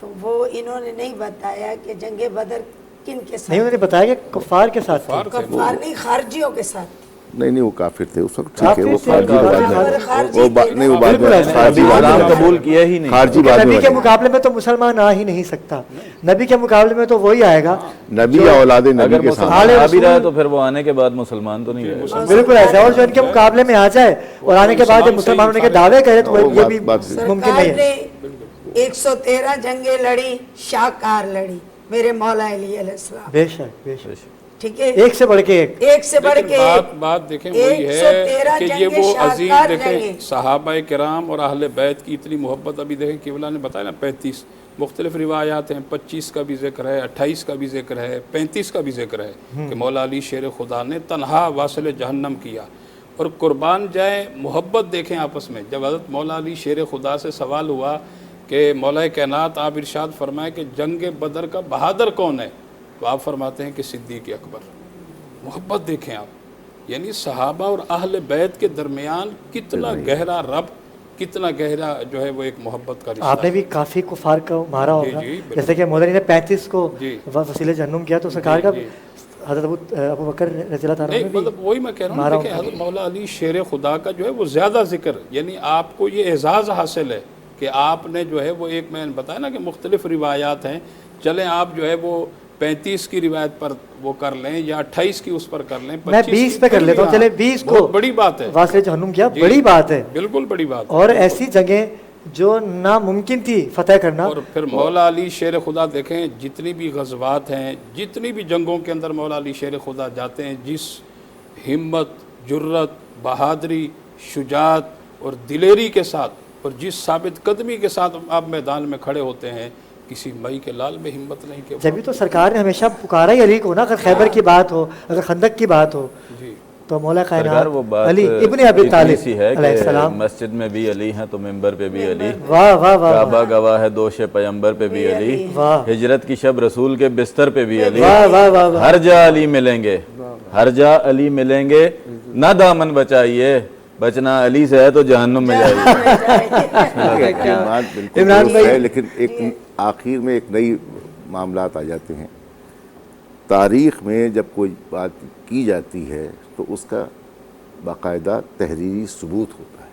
تو وہ انہوں نے نہیں بتایا کہ جنگ بدر کن کے ساتھ؟ نہیں، انہوں نے بتایا کہ کفار کے ساتھ تھی۔ کفار نہیں، خارجیوں کے ساتھ۔ نہیں وہ کافر تھے اس وقت، ٹھیک ہے، وہ خارجی نہیں، وہ بعد میں خارجی قبول کیا ہی نہیں، خارجی بعد نبی میں کے مقابلے میں تو مسلمان آ ہی نہیں سکتا، نبی کے مقابلے میں تو وہی آئے گا نبی یا اولاد نبی کے سامنے آ بھی رہا تو پھر وہ آنے کے بعد مسلمان تو نہیں رہے گا۔ بالکل ایسا، اور جو ان کے مقابلے میں آ جائے اور آنے کے بعد جب مسلمان ہونے کے دعوے کرے تو یہ بھی ممکن نہیں ہے۔ 113 جنگیں لڑی، شاہکار لڑی میرے مولا علی علیہ السلام، بے شک بے شک، ٹھیک ہے، ایک سے بڑھ کے ایک سے بڑھ کے بات دیکھیں وہی ہے کہ یہ وہ عظیم، دیکھیں صحابہ کرام اور اہل بیت کی اتنی محبت۔ ابھی دیکھیں قبلہ نے بتایا نا 35 مختلف روایات ہیں، 25 کا بھی ذکر ہے، 28 کا بھی ذکر ہے، 35 کا بھی ذکر ہے کہ مولا علی شیر خدا نے تنہا واصل جہنم کیا اور قربان جائیں۔ محبت دیکھیں آپس میں، جب حضرت مولا علی شیر خدا سے سوال ہوا کہ مولا کائنات آپ ارشاد فرمائیں کہ جنگ بدر کا بہادر کون ہے، تو آپ فرماتے ہیں کہ صدیق اکبر۔ محبت دیکھیں آپ، یعنی صحابہ اور اہل بیت کے درمیان کتنا گہرا ربط، کتنا گہرا جو ہے وہ ایک محبت کا رشتہ۔ آپ نے بھی کافی کفار کو مارا ہوگا، جیسے کہ مولا علی نے 35 کو وسیلے جہنم کیا، تو سرکار کا حضرت ابو بکر رضی اللہ تعالیٰ عنہ بھی، مطلب وہی میں کہہ رہا ہوں کہ حضرت مولا علی شیر خدا کا جو ہے وہ زیادہ ذکر، یعنی آپ کو یہ اعزاز حاصل ہے کہ آپ نے جو ہے وہ ایک، میں نے بتایا نا کہ مختلف روایات ہیں، چلیں آپ جو ہے وہ 35 کی روایت پر وہ کر لیں یا 28 کی اس پر کر لیں، میں 20 پہ کر لیتا ہوں، چلے 20 کو بڑی بات ہے، واسطے جہنم کیا بڑی بات ہے، بالکل بڑی بات۔ اور ایسی جگہیں جو ناممکن تھی فتح کرنا۔ اور پھر مولا علی شیر خدا دیکھیں جتنی بھی غزوات ہیں، جتنی بھی جنگوں کے اندر مولا علی شیر خدا جاتے ہیں، جس ہمت، جرت، بہادری، شجاعت اور دلیری کے ساتھ اور جس ثابت قدمی کے ساتھ آپ میدان میں کھڑے ہوتے ہیں، کسی مئی کے لال میں ہمت نہیں کہ جبھی تو سرکار نے ہمیشہ پکارا ہی علی کو نا، اگر خیبر کی بات ہو، اگر خندق کی بات ہو، تو مولا کائنات علی ابن ابی طالب علیہ السلام، مسجد میں بھی علی ہیں تو منبر پہ بھی علی، واہ واہ واہ، کعبہ گواہ ہے دوش پیمبر پہ بھی علی، ہجرت کی شب رسول کے بستر پہ بھی علی، واہ واہ واہ، ہر جا علی ملیں گے، ہر جا علی ملیں گے، نہ دامن بچائیے، بچنا علی سے ہے تو جہنم میں جائیے۔ عمران بھائی، لیکن ایک آخر میں ایک نئی معاملات آ جاتے ہیں۔ تاریخ میں جب کوئی بات کی جاتی ہے تو اس کا باقاعدہ تحریری ثبوت ہوتا ہے۔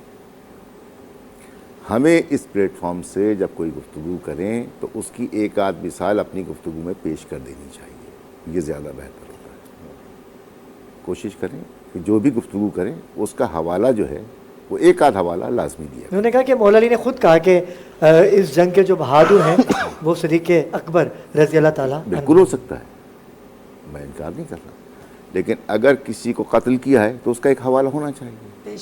ہمیں اس پلیٹ فارم سے جب کوئی گفتگو کریں تو اس کی ایک آدھ مثال اپنی گفتگو میں پیش کر دینی چاہیے، یہ زیادہ بہتر ہوتا ہے۔ کوشش کریں کہ جو بھی گفتگو کریں اس کا حوالہ جو ہے وہ ایک آدھ حوالہ لازمی دیا۔ انہوں نے کہا کہ مولا علی نے خود کہا کہ اس جنگ کے جو بہادر ہیں وہ صدیق اکبر رضی اللہ تعالیٰ۔ بالکل ہو سکتا ہے، میں انکار نہیں کر رہا، لیکن اگر کسی کو قتل کیا ہے تو اس کا ایک حوالہ ہونا چاہیے۔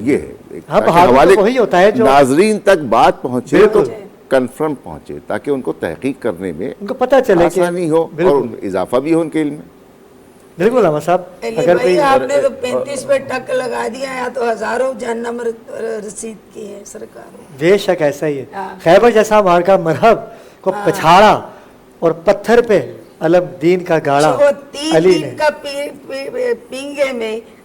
یہ ہے حوالے وہی ہوتا ہے جو ناظرین تک بات پہنچے تو کنفرم پہنچے، تاکہ ان کو تحقیق کرنے میں ان کو پتہ چلے کہ آسانی ہو اور اضافہ بھی ہو ان کے علم میں۔ بالکل احمد صاحب، اگر کوئی آپ نے تو 35 پہ ٹک لگا دیا یا تو ہزاروں جہنم رسید کی ہے سرکار۔ بے شک ایسا ہی ہے، خیبر جیسا مارکا مرحب کو پچھاڑا اور پتھر پہ علم دین کا گاڑا علی نے۔ کا پینگے میں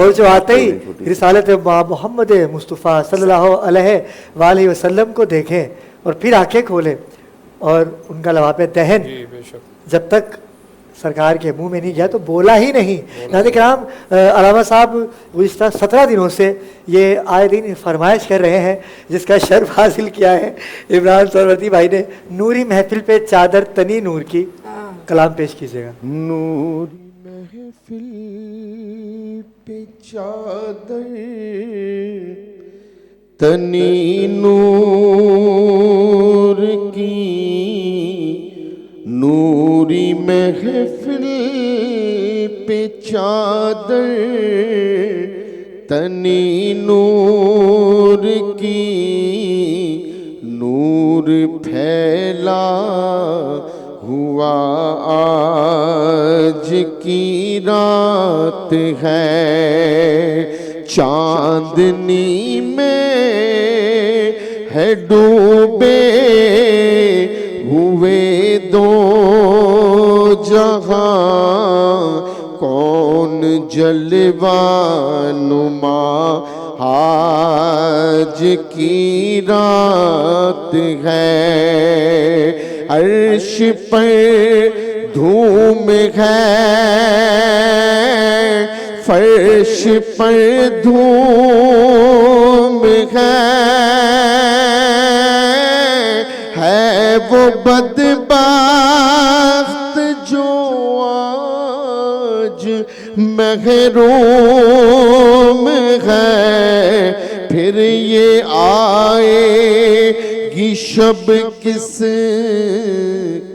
اور جو آتے ہی رسالت محمد مصطفیٰ صلی اللہ علیہ وآلہ وسلم کو دیکھیں اور پھر آنکھیں کھولیں اور ان کا لباب دہن جی بے شک جب تک سرکار کے منہ میں نہیں گیا تو بولا ہی نہیں. ناظرین کرام، علامہ صاحب گزشتہ 17 دنوں سے یہ آئے دن فرمائش کر رہے ہیں جس کا شرف حاصل کیا ہے عمران سہروردی بھائی نے. نوری محفل پہ چادر تنی نور کی کلام پیش کیجیے گا. نوری محفل پہ چادر تنی نور کی، نوری محفل پہ چادر تنی نور کی، نور پھیلا ہوا آج کی رات ہے، چاندنی میں ہے ڈوبے ہوئے دو جہاں، کون جلوہ نما آج کی رات ہے، عرش پر دھوم ہے، فرش پر دھوم ہے وہ بدبخت جو آج محروم ہے، پھر یہ آئے گی شب کس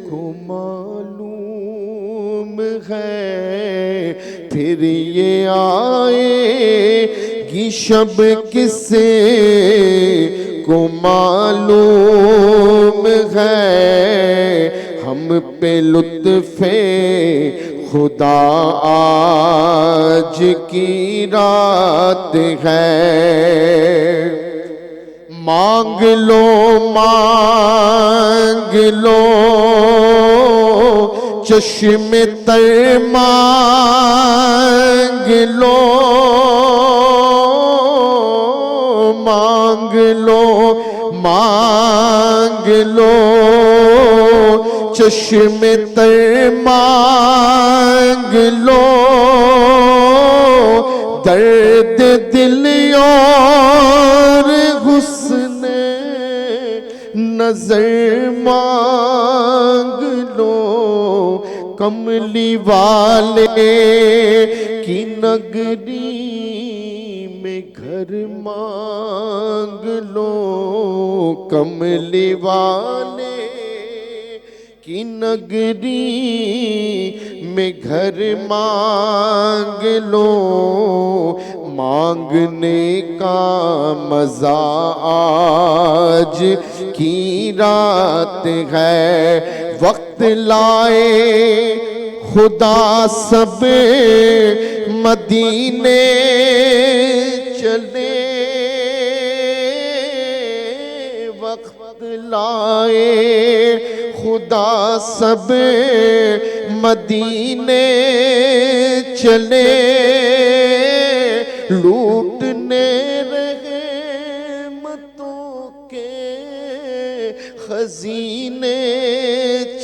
کو معلوم ہے، پھر یہ آئے گی شب کس کو معلوم ہے، ہم پہ لطف خدا آج کی رات ہے، مانگ لو مانگ لو چشم تر مانگ لو، مانگ لو مانگ لو چشم تر مانگ لو، درد دل اور حسن نظر مانگ لو، کملی والے کی نگری میں گھر مانگ لو، کملی والے کی نگری میں گھر مانگ لو، مانگنے کا مزہ آج کی رات ہے، وقت لائے خدا سب مدینے چلے، وقت لائے خدا سب مدینے چلے، لوٹنے رحمتوں کے خزینے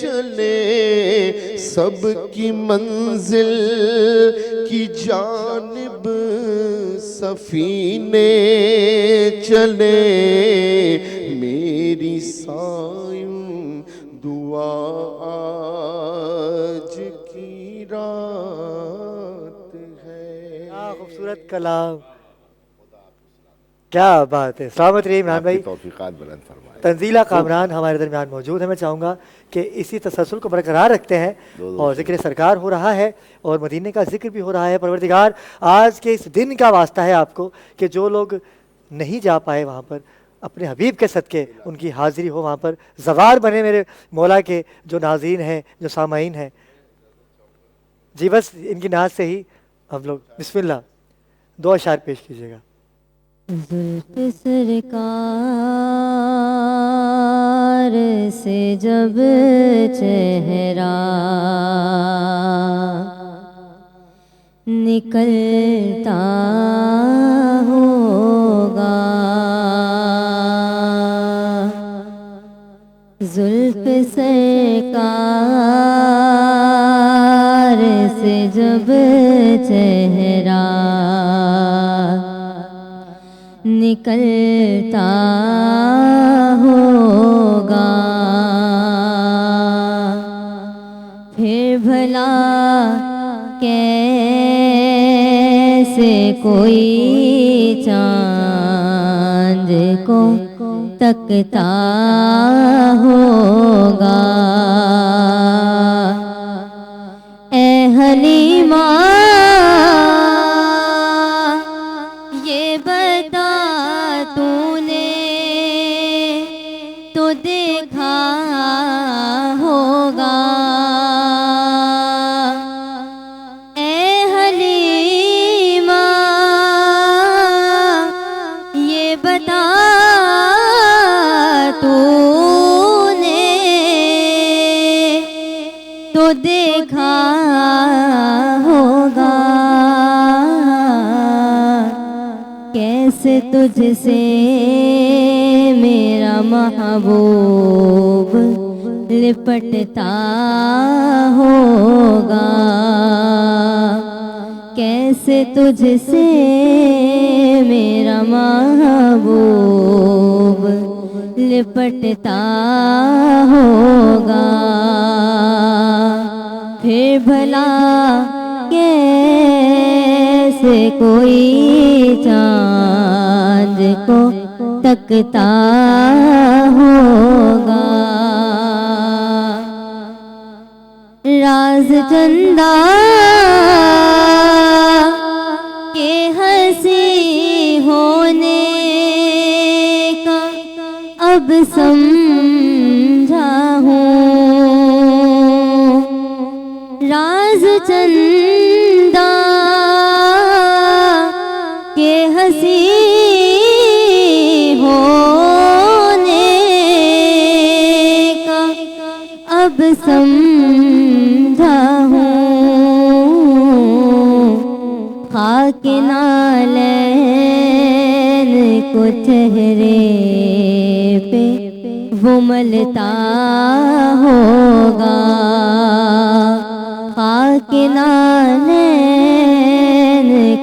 چلے، سب کی منزل کی جانب سفینے چلے، میری سایوں دعا آج کی رات ہے. کیا خوبصورت کلام، کیا بات ہے. سلامت رہیے عمران بھائی. توفیقات بلند فرمائے. تنزیلہ کامران ہمارے درمیان موجود ہے. میں چاہوں گا کہ اسی تسلسل کو برقرار رکھتے ہیں اور ذکر سرکار ہو رہا ہے اور مدینے کا ذکر بھی ہو رہا ہے. پروردگار آج کے اس دن کا واسطہ ہے آپ کو کہ جو لوگ نہیں جا پائے وہاں پر اپنے حبیب کے صدقے ان کی حاضری ہو وہاں پر، زوار بنے میرے مولا کے جو ناظرین ہیں جو سامعین ہیں. جی بس ان کی ناز سے ہی ہم لوگ بسم اللہ 2 اشعار پیش کیجیے گا. زلف سرکار سے جب چہرہ نکلتا ہوگا، زلف سرکار سے جب چہرہ نکلتا ہوگا، پھر بھلا کیسے کوئی چاند کو تکتا ہوگا۔ اے حلیمہ یہ بتا تو نے تو دیکھا ہوگا، اے حلیمہ یہ بتا تو نے تو دیکھا ہوگا، کیسے تجھ سے میرا محبوب لپٹتا ہوگا، کیسے تجھ سے میرا محبوب لپٹتا ہوگا، پھر بھلا کیسے کوئی چاند کو تکتا ہوگا۔ راز چندہ کے ہنسی ہونے کا اب سمجھا ہوں، راز چندہ کے ہنسی ہونے کا اب سمجھا ہوں، خاک نالین کو چہرے پہ وہ ملتا ہوگا، خاک نالین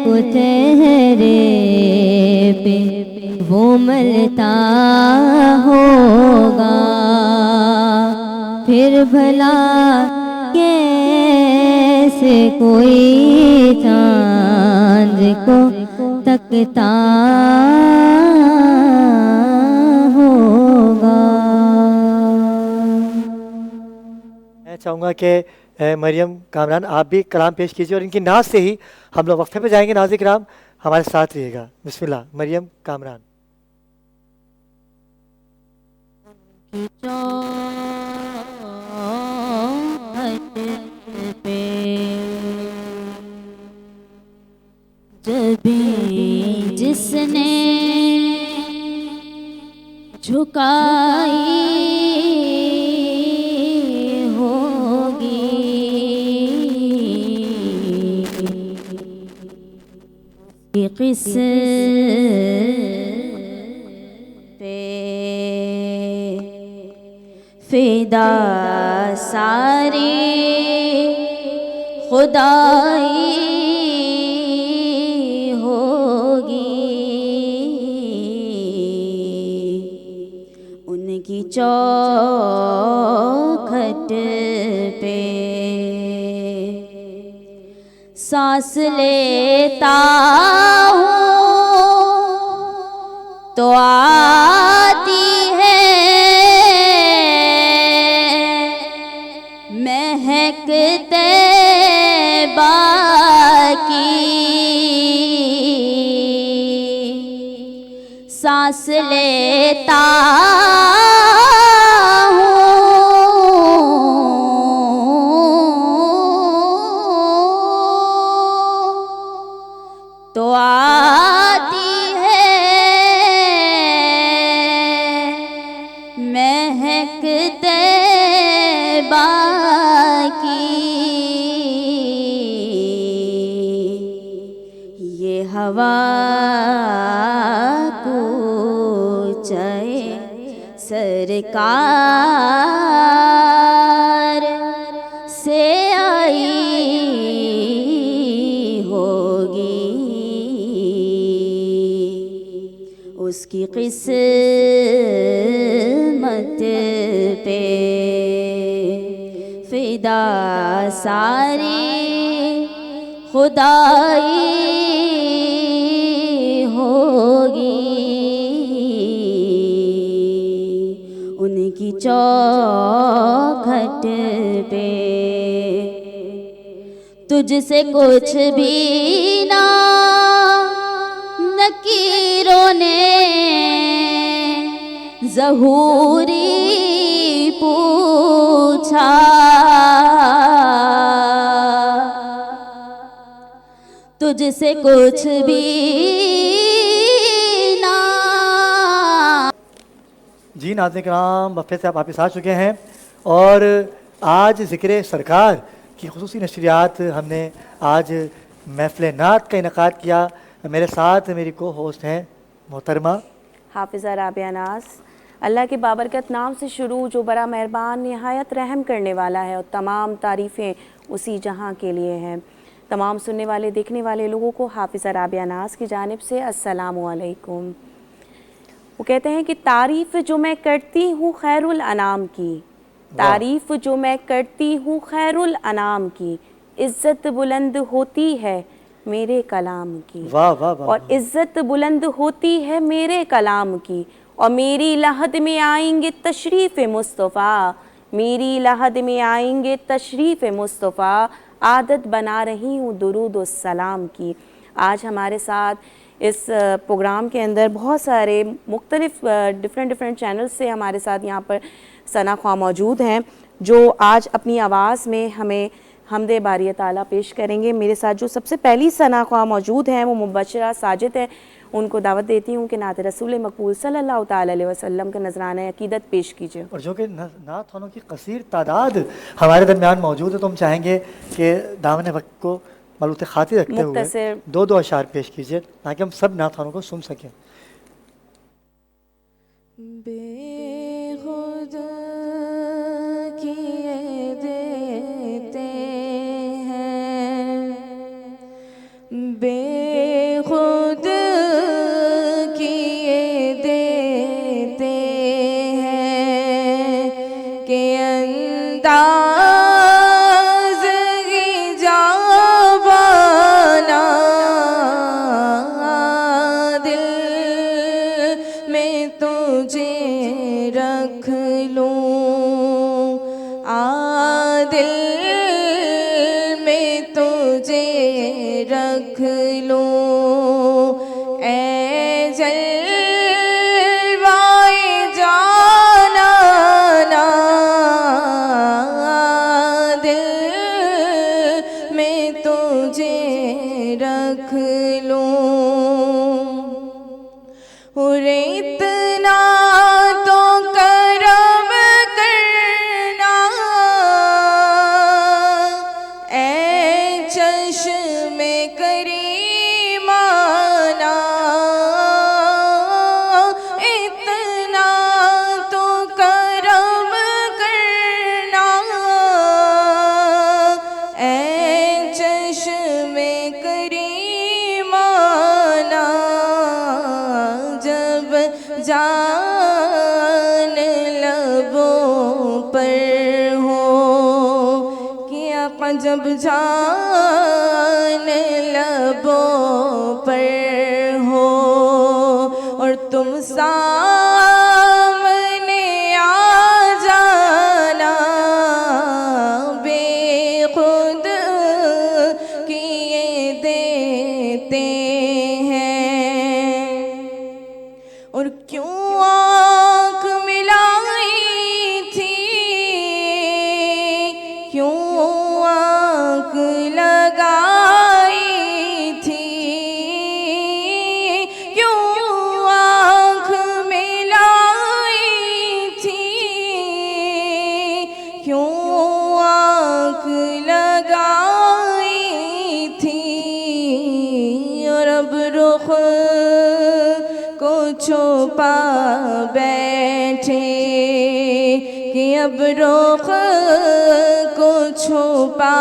کو چہرے پہ وہ ملتا ہوگا، پھر بھلا کیسے کوئی چاند کو تکتا ہوگا۔ میں چاہوں گا کہ مریم کامران آپ بھی کلام پیش کیجیے، اور ان کی نعت سے ہی ہم لوگ وقفے پہ جائیں گے۔ ناظرین کرام ہمارے ساتھ رہیے گا۔ بسم اللہ، مریم کامران۔ جبھی جس نے جھکائی ہوگی کی قسم پہ فدا ساری خدائی کی چوکھٹ پہ سانس لیتا ہوں تو آتی ہے مہک طیبہ کی، سانس لیتا تو آتی ہے مہکتے باقی یہ ہوا کوچے سرکار سے آئی ہوگی، اس کی قسمت پہ فدا ساری خدائی ہوگی، ان کی چوکھٹ پہ تجھ سے کچھ بھی نہ نکیروں نے ظہوری پوچھا، تجھ سے کچھ بھی نہ۔ جی ناظرین کرام، وقفے سے آپ واپس آ چکے ہیں اور آج ذکر سرکار کی خصوصی نشریات ہم نے آج محفل نعت کا انعقاد کیا۔ میرے ساتھ میری کو ہوسٹ ہیں محترمہ حافظہ رابعہ ناز۔ اللہ کے بابرکت نام سے شروع جو بڑا مہربان نہایت رحم کرنے والا ہے، اور تمام تعریفیں اسی جہاں کے لیے ہیں۔ تمام سننے والے دیکھنے والے لوگوں کو حافظہ رابعہ ناز کی جانب سے السلام علیکم۔ وہ کہتے ہیں کہ تعریف جو میں کرتی ہوں خیر الانام کی، تعریف جو میں کرتی ہوں خیر الانام کی، عزت بلند ہوتی ہے میرے کلام کی، اور عزت بلند ہوتی ہے میرے کلام کی، اور میری لحد میں آئیں گے تشریف مصطفیٰ، میری لحد میں آئیں گے تشریف مصطفیٰ، عادت بنا رہی ہوں درود و سلام کی۔ آج ہمارے ساتھ اس پروگرام کے اندر بہت سارے مختلف ڈفرینٹ چینل سے ہمارے ساتھ یہاں پر ثنا خواہ موجود ہیں، جو آج اپنی آواز میں ہمیں حمد باری تعالیٰ پیش کریں گے۔ میرے ساتھ جو سب سے پہلی ثنا خواہ موجود ہیں وہ مبشرہ ساجد ہیں، ان کو دعوت دیتی ہوں کہ نعت رسول مقبول صلی اللہ تعالی علیہ وسلم کا نذرانہ عقیدت پیش کیجیے۔ اور جو کہ نعت خوانوں کی کثیر تعداد ہمارے درمیان موجود ہے، تو ہم چاہیں گے کہ دامن وقت کو ملوت خاطر رکھتے ہوئے دو اشعار پیش کیجیے تاکہ ہم سب نعت خوانوں کو سن سکیں۔ بے خود کیے دیتے ہیں، بے خود کیے دیتے ہیں کہ انداز ہجابانا دل میں تجھے رکھ لوں، دل میں تجھے رکھ لوں، اے جلوائے جانانا دل میں تجھے رکھ لوں، اور اتنا تو کرم کرنا اے چشم کریمانہ، اتنا تو کرم کرنا اے چشم کریمانہ، جب جان لبوں پر ہو، کیا جب جان لبوں پر ہو، اور تم سامنے آ جانا، بے خود کیے دیتے ہیں، اور کیوں آنکھ ملائی تھی، کیوں آنکھ لگائی تھی، کیوں آنکھ میں کہ اب رخ کو چھپا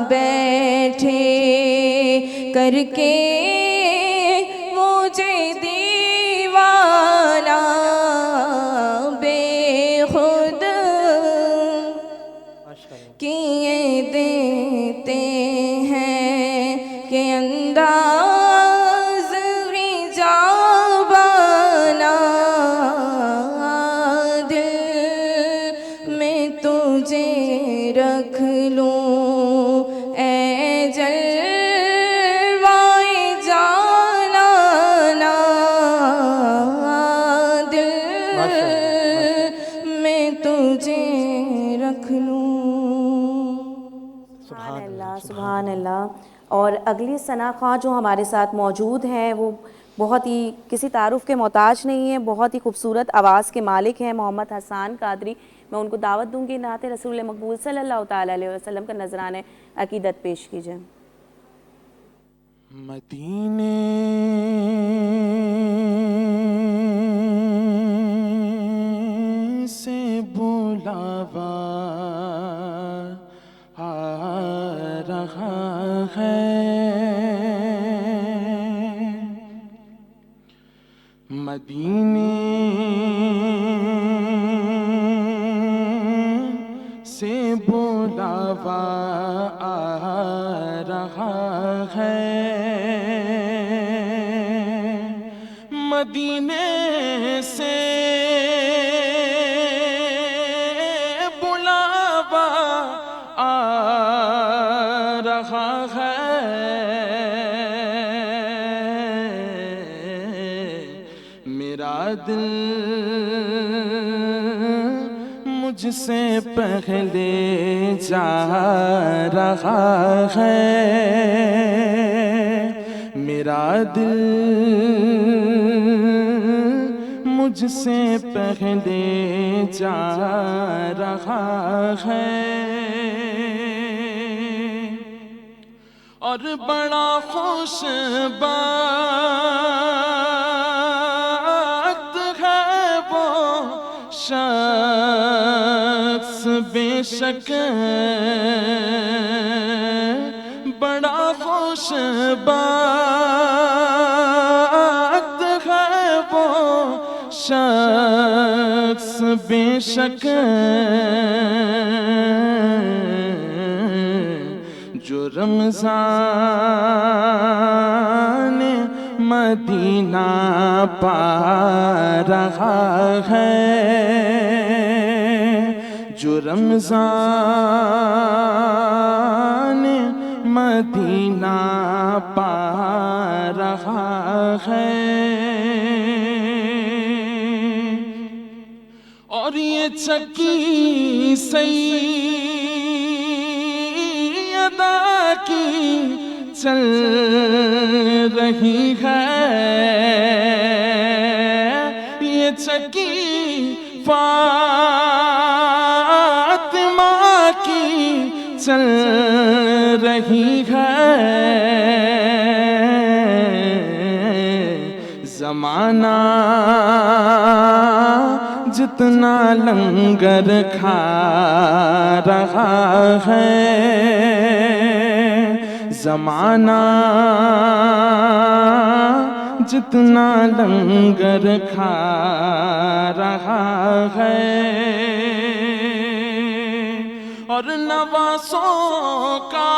بیٹھے کر کے مجھے دیوانہ بے خود کیے دیتے ہیں کہ انداز حجابانہ دل میں تجھے رکھ لوں اے جلوائے جانانا دل میں تجھے رکھ لوں. سبحان اللہ سبحان اللہ. اور اگلی ثنا خواں جو ہمارے ساتھ موجود ہیں وہ بہت ہی کسی تعارف کے محتاج نہیں ہیں, بہت ہی خوبصورت آواز کے مالک ہیں محمد حسان قادری. میں ان کو دعوت دوں گی نعت رسول مقبول صلی اللہ تعالیٰ علیہ وسلم کا نذرانہ عقیدت پیش کیجئے. مدینے سے بلاوا آ رہا ہے, مدینے سے بلاوا آ رہا ہے, مدینے سے بلاوا آ رہا ہے, میرا دل مجھ سے پہلے جا رہا ہے, میرا دل مجھ سے پہلے جا رہا ہے, اور بڑا خوش بخت ہے وہ شخص بے شک, بڑا خوش بخت ہے وہ شخص بے شک, جو رمضان مدینہ پا رہا ہے, جو رمضان مدینہ پا رہا ہے, اور یہ چکی سیدہ کی چل رہی ہے, یہ چکی فاطمہ کی چل رہی ہے, زمانہ جتنا لنگر کھا رہا ہے, زمانہ جتنا لنگر کھا رہا ہے, اور نواسوں کا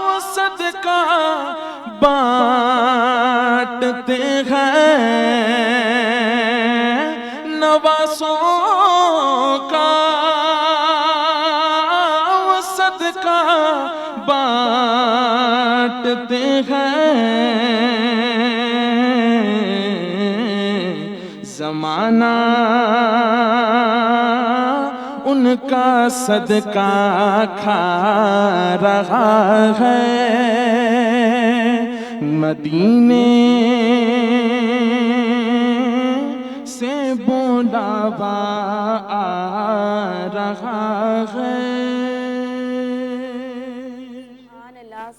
وہ صدقہ بانٹتے ہیں, نواسوں کا وہ صدقہ بانٹتے ہیں, زمانہ ان کا صدقہ کھا رہا ہے, مدینے سے بلاوا آ رہا ہے.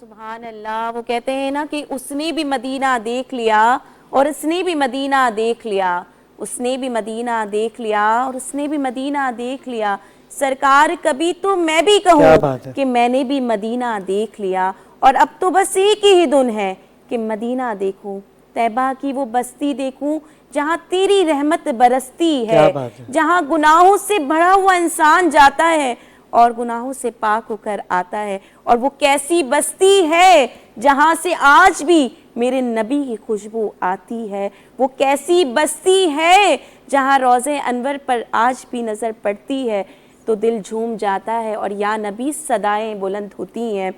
سبحان اللہ. وہ کہتے ہیں نا کہ اس نے بھی مدینہ دیکھ لیا اور اس نے بھی مدینہ دیکھ لیا, اس نے بھی مدینہ دیکھ لیا اور اس نے بھی مدینہ دیکھ لیا. سرکار کبھی تو میں بھی کہوں کہ میں نے بھی مدینہ دیکھ لیا, اور اب تو بس ایک ہی دن ہے کہ مدینہ دیکھوں, طیبہ کی وہ بستی دیکھوں جہاں تیری رحمت برستی ہے, جہاں گناہوں سے بھرا ہوا انسان جاتا ہے اور گناہوں سے پاک ہو کر آتا ہے. اور وہ کیسی بستی ہے جہاں سے آج بھی میرے نبی کی خوشبو آتی ہے, وہ کیسی بستی ہے جہاں روضہ انور پر آج بھی نظر پڑتی ہے تو دل جھوم جاتا ہے اور یا نبی صدائیں بلند ہوتی ہیں.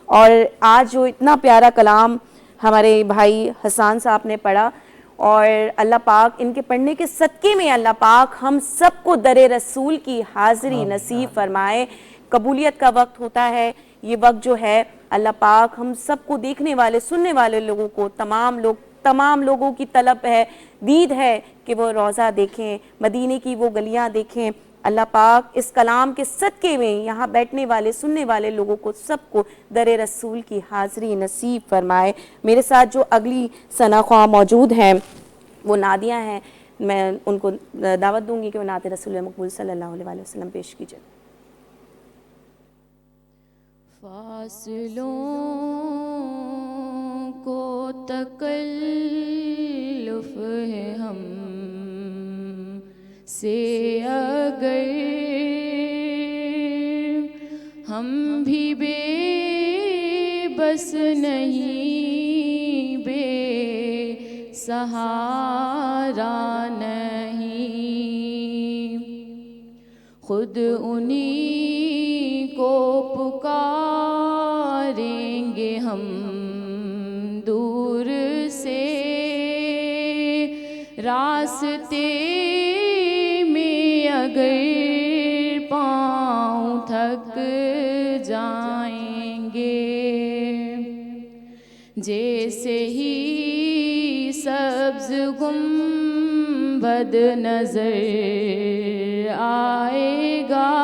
اور آج جو اتنا پیارا کلام ہمارے بھائی حسان صاحب نے پڑھا, اور اللہ پاک ان کے پڑھنے کے صدقے میں اللہ پاک ہم سب کو در رسول کی حاضری نصیب فرمائے. قبولیت کا وقت ہوتا ہے, یہ وقت جو ہے اللہ پاک ہم سب کو دیکھنے والے سننے والے لوگوں کو تمام لوگوں کی طلب ہے, دید ہے کہ وہ روضہ دیکھیں, مدینے کی وہ گلیاں دیکھیں. اللہ پاک اس کلام کے صدقے میں یہاں بیٹھنے والے سننے والے لوگوں کو سب کو در رسول کی حاضری نصیب فرمائے. میرے ساتھ جو اگلی ثنا خواہ موجود ہیں وہ نادیہ ہیں, میں ان کو دعوت دوں گی کہ وہ نعت رسول مقبول صلی اللہ علیہ وسلم پیش کیجئے. فاصلوں کو تکلف ہے ہم سے اگر ہم بھی بے بس نہیں, بے سہارا نہیں, خود انہی کو پکاریں گے ہم دور سے, راستے میں اگر پاؤں تھک جائیں گے, جیسے ہی سبز گنبد نظر آئے گا,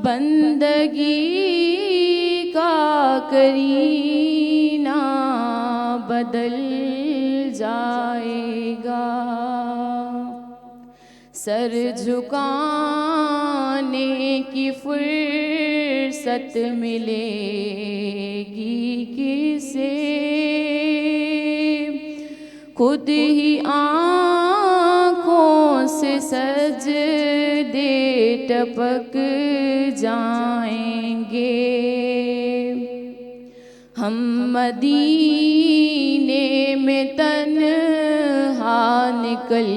بندگی کا کرینہ بدل جائے گا. سر جھکانے کی فرصت ملے گی کسے, خود ہی آنکھوں سے سجدے ٹپک جائیں گے. ہم مدینے میں تنہا نکل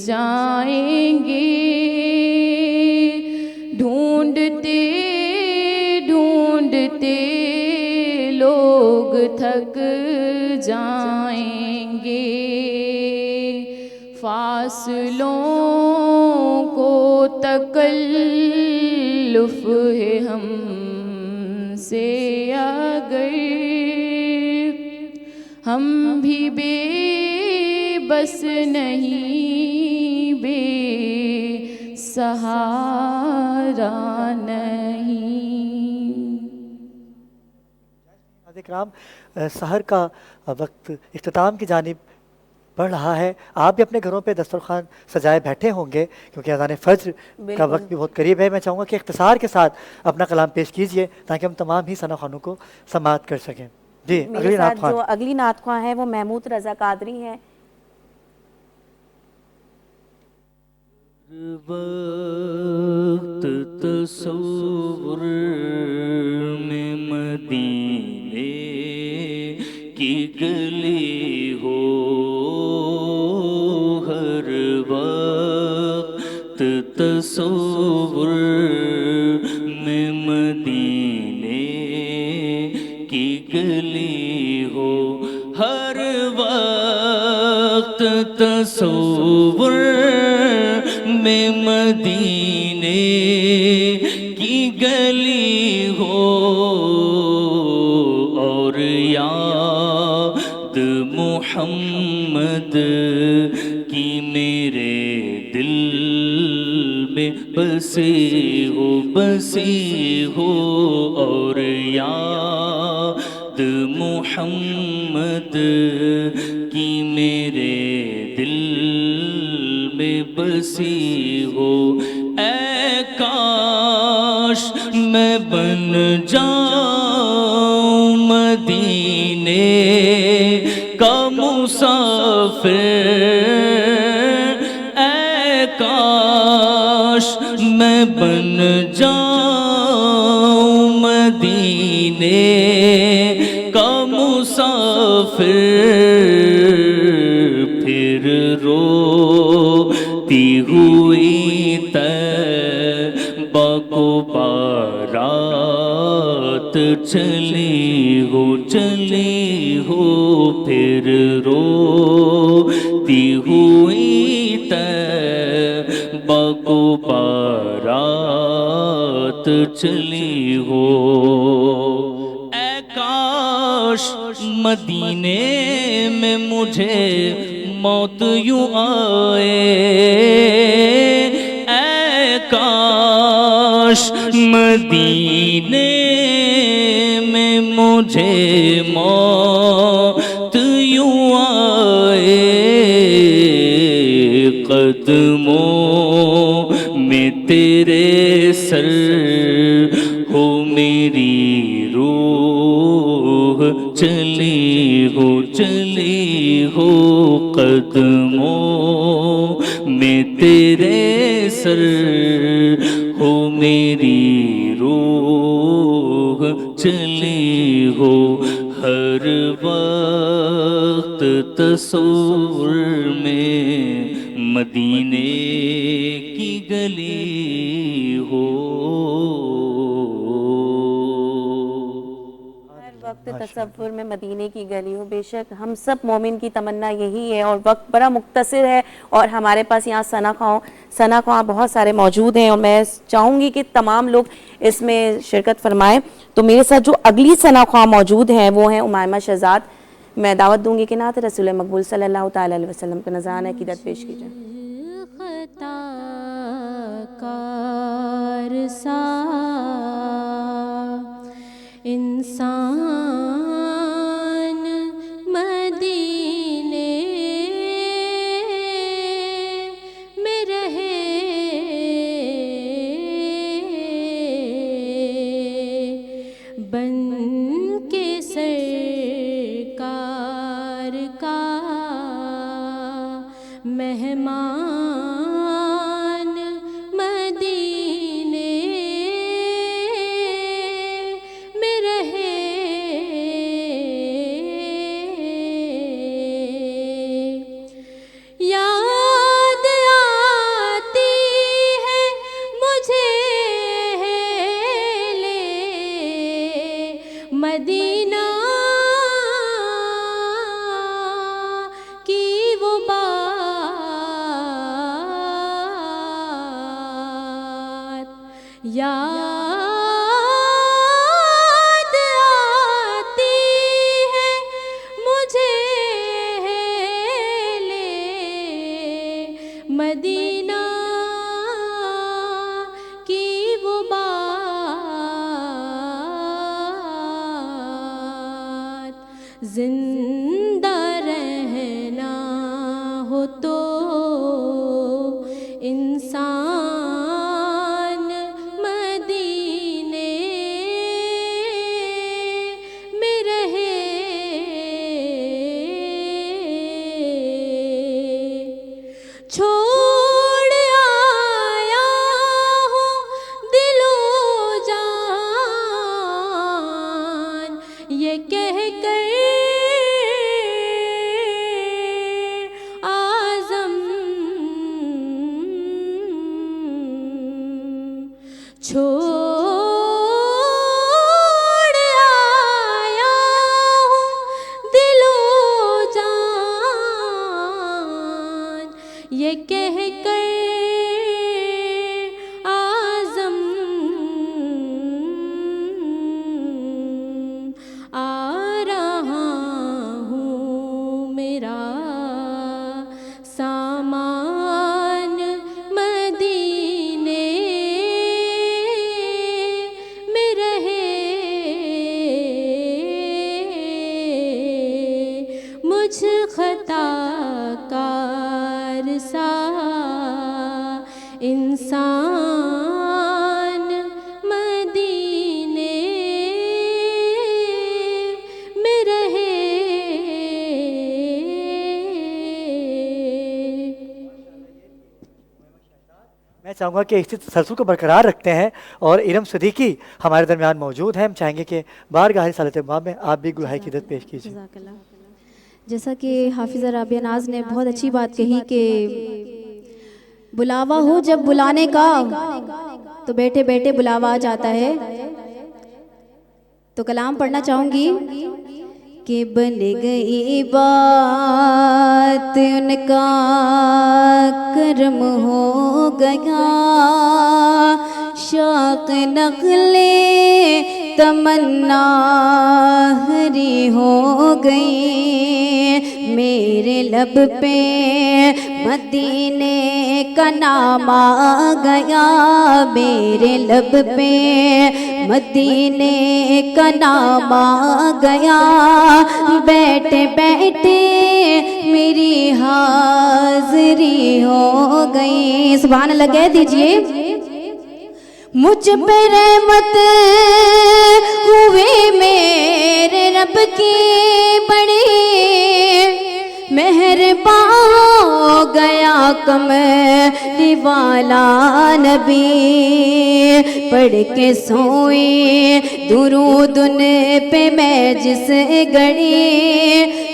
جائیں گے, ڈھونڈتے ڈھونڈتے لوگ تھک جائیں گے. فاصلوں کو تکلف ہے ہم سے اگر ہم بھی بے بس نہیں, بے سہارا نہیں. اکرام, سحر کا وقت اختتام کی جانب بڑھ رہا ہے. آپ بھی اپنے گھروں پہ دسترخوان سجائے بیٹھے ہوں گے کیونکہ اذان فجر کا وقت بھی بہت قریب ہے. میں چاہوں گا کہ اختصار کے ساتھ اپنا کلام پیش کیجئے تاکہ ہم تمام ہی ثنا خوانوں کو سماعت کر سکیں. جی, میرے ساتھ جو اگلی نعت خواہ ہیں وہ محمود رضا قادری ہیں. وقت تصور میں مدینے کی گلی ہو, ہر وقت تصور میں مدینے کی گلی ہو, ہر وقت تصور میں مدینے کی گلی ہو, اور یاد محمد کی میرے دل میں بسی ہو, اور یاد محمد کی میرے دل میں بسی ہو، اے کاش میں بن جاؤں مدینے کا مسافر، اے کاش میں بن جاؤں مدینے کا مسافر، پھر روتی ہوئی طیبہ کو بارات چلی ہو، پھر روتی ہوئی طیبہ کو بارات چلی ہو، اے کاش مدینے میں مجھے موت یوں آئے، اے کاش مدینے میں مجھے موت یوں آئے، قدموں میں تیرے سر ہو میری روح چلی ہو، قدموں میں تیرے سر ہو میری روح چلی ہو، ہر وقت تصور میں مدینے کی گلی ہو۔ وقت تصور میں مدینے کی گلی ہو، بے شک ہم سب مومن کی تمنا یہی ہے، اور وقت بڑا مختصر ہے، اور ہمارے پاس یہاں ثنا خواں بہت سارے موجود ہیں، اور میں چاہوں گی کہ تمام لوگ اس میں شرکت فرمائیں۔ تو میرے ساتھ جو اگلی ثنا خواں موجود ہیں وہ ہیں امائمہ شہزاد، میں دعوت دوں گی کہ نعت رسول مقبول صلی اللہ تعالی علیہ وسلم کا نذرانہ عقیدت پیش کیجئے۔ خطا کار سا انسان مدینے میں رہے، بن کے سرکار کا مہمان مدینے میں رہے، یاد آتی ہے مجھے لے مدینہ کی وہ بات، یاد آتی ہے مجھے لے مدینہ کی وہ بات، زندہ رہنا ہو تو انسان مدینے میں رہے، چھوڑ آیا ہوں دل و جان یہ کہہ کر آزم، چھوڑ آیا ہوں دل و جان یہ کہہ کر آزم، آ رہا ہوں میرا سامان مدینے میں رہے، مجھ خطا میں چاہوں گا کہ اسی تسلسل کو برقرار رکھتے ہیں اور ارم صدیقی ہمارے درمیان موجود ہیں. ہم چاہیں گے کہ بارگاہ رسالت مآب میں آپ بھی گوہائی کی عدت پیش کیجیے. جیسا کہ حافظہ رابعہ ناز نے بہت اچھی بات کہی کہ بلاوا ہو جب بلانے کا تو بیٹھے بیٹھے بلاوا آ جاتا ہے. تو کلام پڑھنا چاہوں گی کہ بن گئی بات ان کا کرم ہو گیا شوق نغلے تمنا ہری ہو گئی میرے لب پہ مدینے کا نام آ گیا میرے لب پہ مدینے کا نام آ گیا بیٹھے بیٹھے میری حاضری ہو گئی. سبحان اللہ کہہ دیجئے. مجھ پہ رحمت ہوئے میرے رب کی بڑی مہربان ہو گیا کملی والا نبی پڑھ کے سوئی درود ان پہ میں جس گھڑی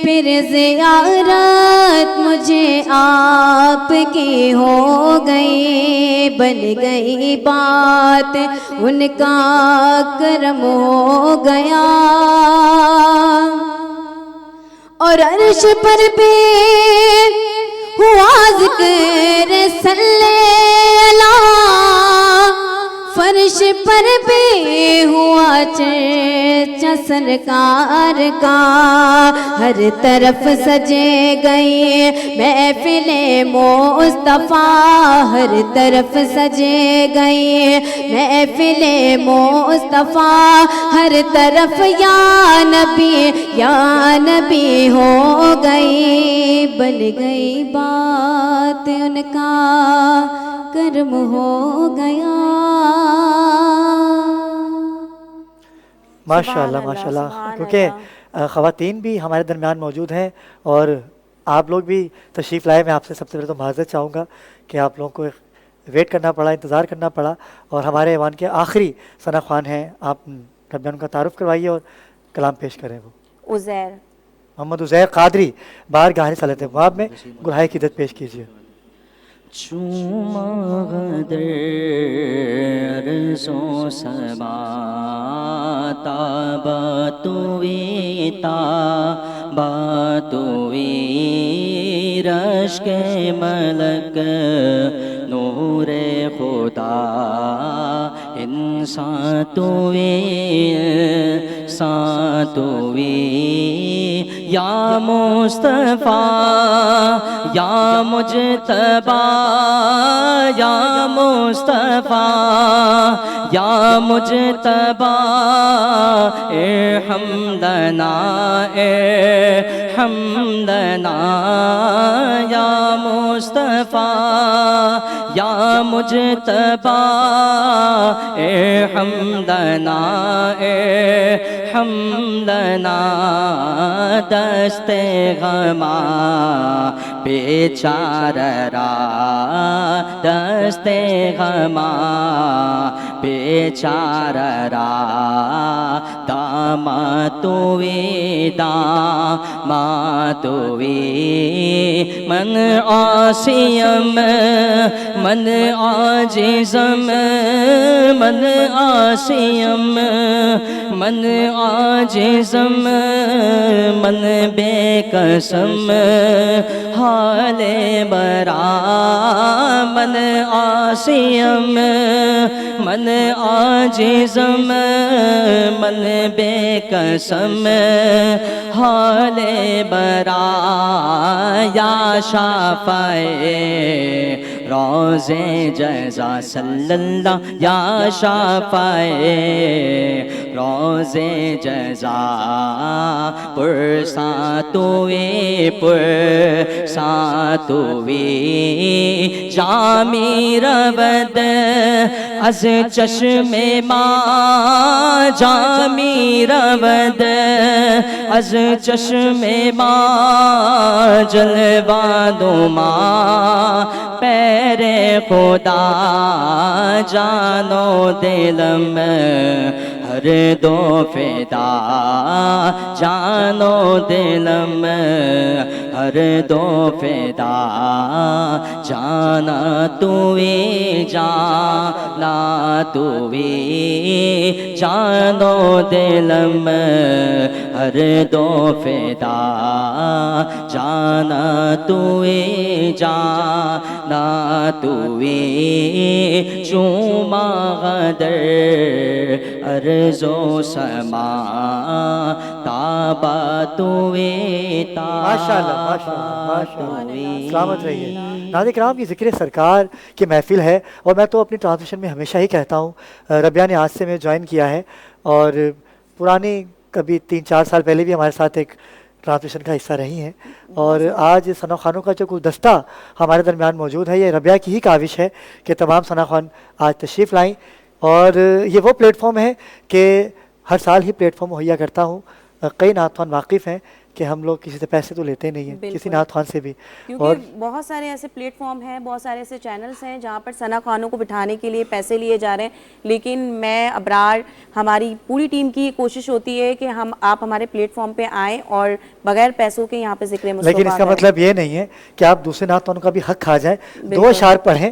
پھر زیارت مجھے آپ کی ہو گئی بن گئی بات ان کا کرم ہو گیا اور عرش پر بھی ہوا ذکر صلی اللہ فرش پر بھی ہوا چرچا سرکار کا ہر طرف سجے گئی محفل مصطفیٰ ہر طرف سجے گئی محفل مصطفیٰ ہر طرف یا نبی ہو گئی بن گئی بات ان کا کرم ہو گیا. ماشاءاللہ ماشاءاللہ کیونکہ خواتین بھی ہمارے درمیان موجود ہیں اور آپ لوگ بھی تشریف لائے. میں آپ سے سب سے پہلے تو معذرت چاہوں گا کہ آپ لوگوں کو ویٹ کرنا پڑا انتظار کرنا پڑا اور ہمارے ایوان کے آخری ثنا خوان ہیں. آپ درمیان ان کا تعارف کروائیے اور کلام پیش کریں. وہ عزیر محمد عزیر قادری بارگاہ رسالت مآب میں گلہائے کی عدت پیش کیجیے. چوما در عرض و سما تابا توی رشک ملک نور خدا انسان توی یا مصطفیٰ یا مجتبی یا مصطفیٰ یا مجتبی ارحم لنا یا مصطفیٰ یا مجتبی ارحم لنا دست غما بیچارہ را دست غما بیچارہ را داماتوی من عاصیم من عاجزم من عاصیم من عاجزم من بے قسم حال برا من عاصیم من عاجزم من بے قسم حال برا یا شافع روز جزا صلی اللہ یا شافع روز جزا پرساں توی جامی رود از چشم ما جامی رود از چشم ما جلوہ نما پیر خدا جانو دلم ہر دو فدا جانو دلم ہر دو فدا جانا توی جانا توی جانو دلم ہر دو فدا جانا توی جانا توی چوما غدر ارض و سما تابا توی ماشاءاللہ ماشاءاللہ سلامت رہیے. ناظرین کرام، یہ ذکر سرکار کی محفل ہے اور میں تو اپنی ٹرانسمیشن میں ہمیشہ ہی کہتا ہوں، ربیہ نے آج سے میں جوائن کیا ہے اور پرانی کبھی 3-4 سال پہلے بھی ہمارے ساتھ ایک ٹرانسمیشن کا حصہ رہی ہیں اور آج ثنا خوانوں کا جو گلدستہ ہمارے درمیان موجود ہے، یہ ربیہ کی ہی کاوش ہے کہ تمام ثنا خوان آج تشریف لائیں. اور یہ وہ پلیٹ فارم ہے کہ ہر سال ہی پلیٹ فارم مہیا کرتا ہوں. کئی نعت خوان واقف ہیں کہ ہم لوگ کسی سے پیسے تو لیتے نہیں ہیں کسی نعت خوان سے بھی، کیونکہ بہت سارے ایسے پلیٹ فارم ہیں، بہت سارے ایسے چینلز ہیں جہاں پر ثنا خوانوں کو بٹھانے کے لیے پیسے لیے جا رہے ہیں. لیکن میں ابرار، ہماری پوری ٹیم کی کوشش ہوتی ہے کہ آپ ہمارے پلیٹ فارم پہ آئیں اور بغیر پیسوں کے یہاں پہ ذکر مصطفیٰ. لیکن اس کا مطلب یہ نہیں ہے کہ آپ دوسرے نعت خوانوں کا بھی حق کھا جائیں. 2 اشعار پڑھیں،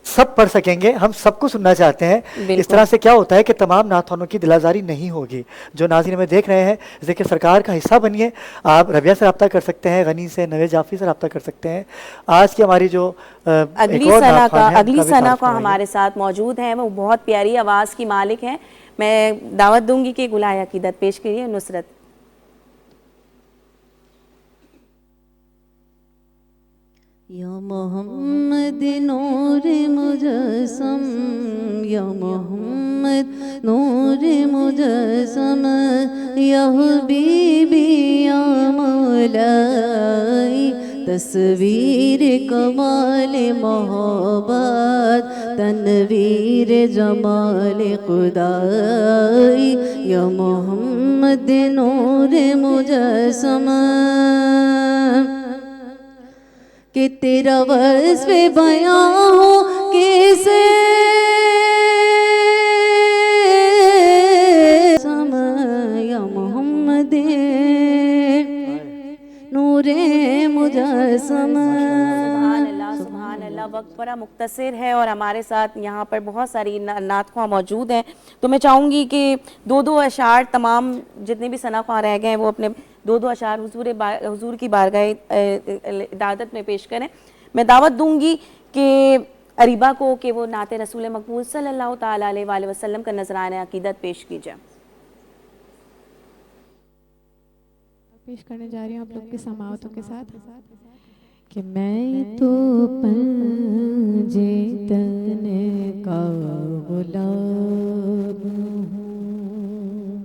سب پڑھ سکیں گے، ہم سب کو سننا چاہتے ہیں. اس طرح سے کیا ہوتا ہے کہ تمام نعت خوانوں کی دل آزاری نہیں ہوگی. جو ناظرین ہمیں دیکھ رہے ہیں ذکر سرکار کا حصہ بنیے. آپ ربیہ سے رابطہ کر سکتے ہیں، غنی سے، نوید جعفری سے رابطہ کر سکتے ہیں. آج کی ہماری جو اگلی ثنا کا ہمارے ساتھ موجود ہیں، وہ بہت پیاری آواز کی مالک ہیں. میں دعوت دوں گی کہ گلہائے عقیدت پیش کریے نصرت. یا محمد نور مجسم، یا محمد نور مجسم، یا حبیبی یا مولائی، تصویر کمال محبت، تنویر جمال خدائی، یا محمد نور مجسم. کہ تیرا وصف بیان ہو کیسے یا محمد نور مجسم. سبحان اللہ. وقت بڑا مختصر ہے اور ہمارے ساتھ یہاں پر بہت ساری نعت خواں موجود ہیں، تو میں چاہوں گی کہ 2 اشعار تمام جتنے بھی ثنا خواں رہ گئے ہیں وہ اپنے 2 اشعار حضور کی بارگاہ عدادت میں پیش کریں. میں دعوت دوں گی کہ اریبہ کو کہ وہ نعت رسول مقبول صلی اللہ تعالیٰ علیہ وآلہ وسلم کا نذرانہ عقیدت پیش کی جائے. پیش کرنے جا رہی ہوں آپ لوگ کی سماعتوں کے ساتھ کہ میں تو پنجے تن کا غلام ہوں،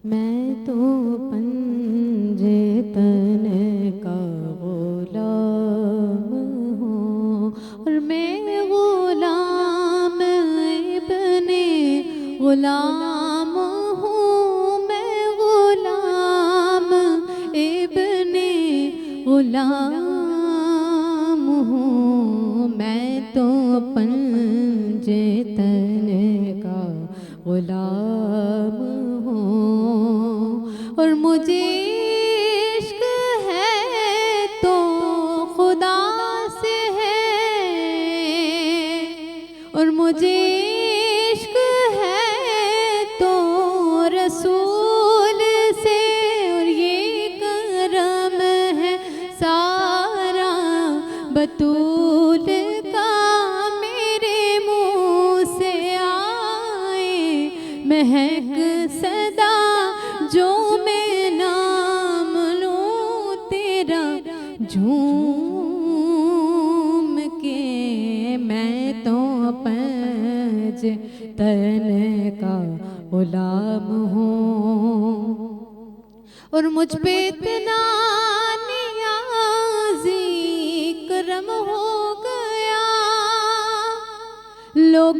میں تو پنجے تن کا غلام ہوں، اور میں غلام ابن غلام ہوں، میں غلام ابن غلام ہوں، میں تو پنجے تن کا غلام ہوں، اور مجھے عشق ہے تو خدا سے ہے، اور مجھے عشق ہے تو رسول سے، اور یہ کرم ہے سارا بطول کا، میرے منہ سے آئے مہک صدا جو میں نام لوں تیرا جھوم کے، میں تو پنج تن کا غلام ہوں، اور مجھ پہ اتنا نیازی کرم ہو گیا، لوگ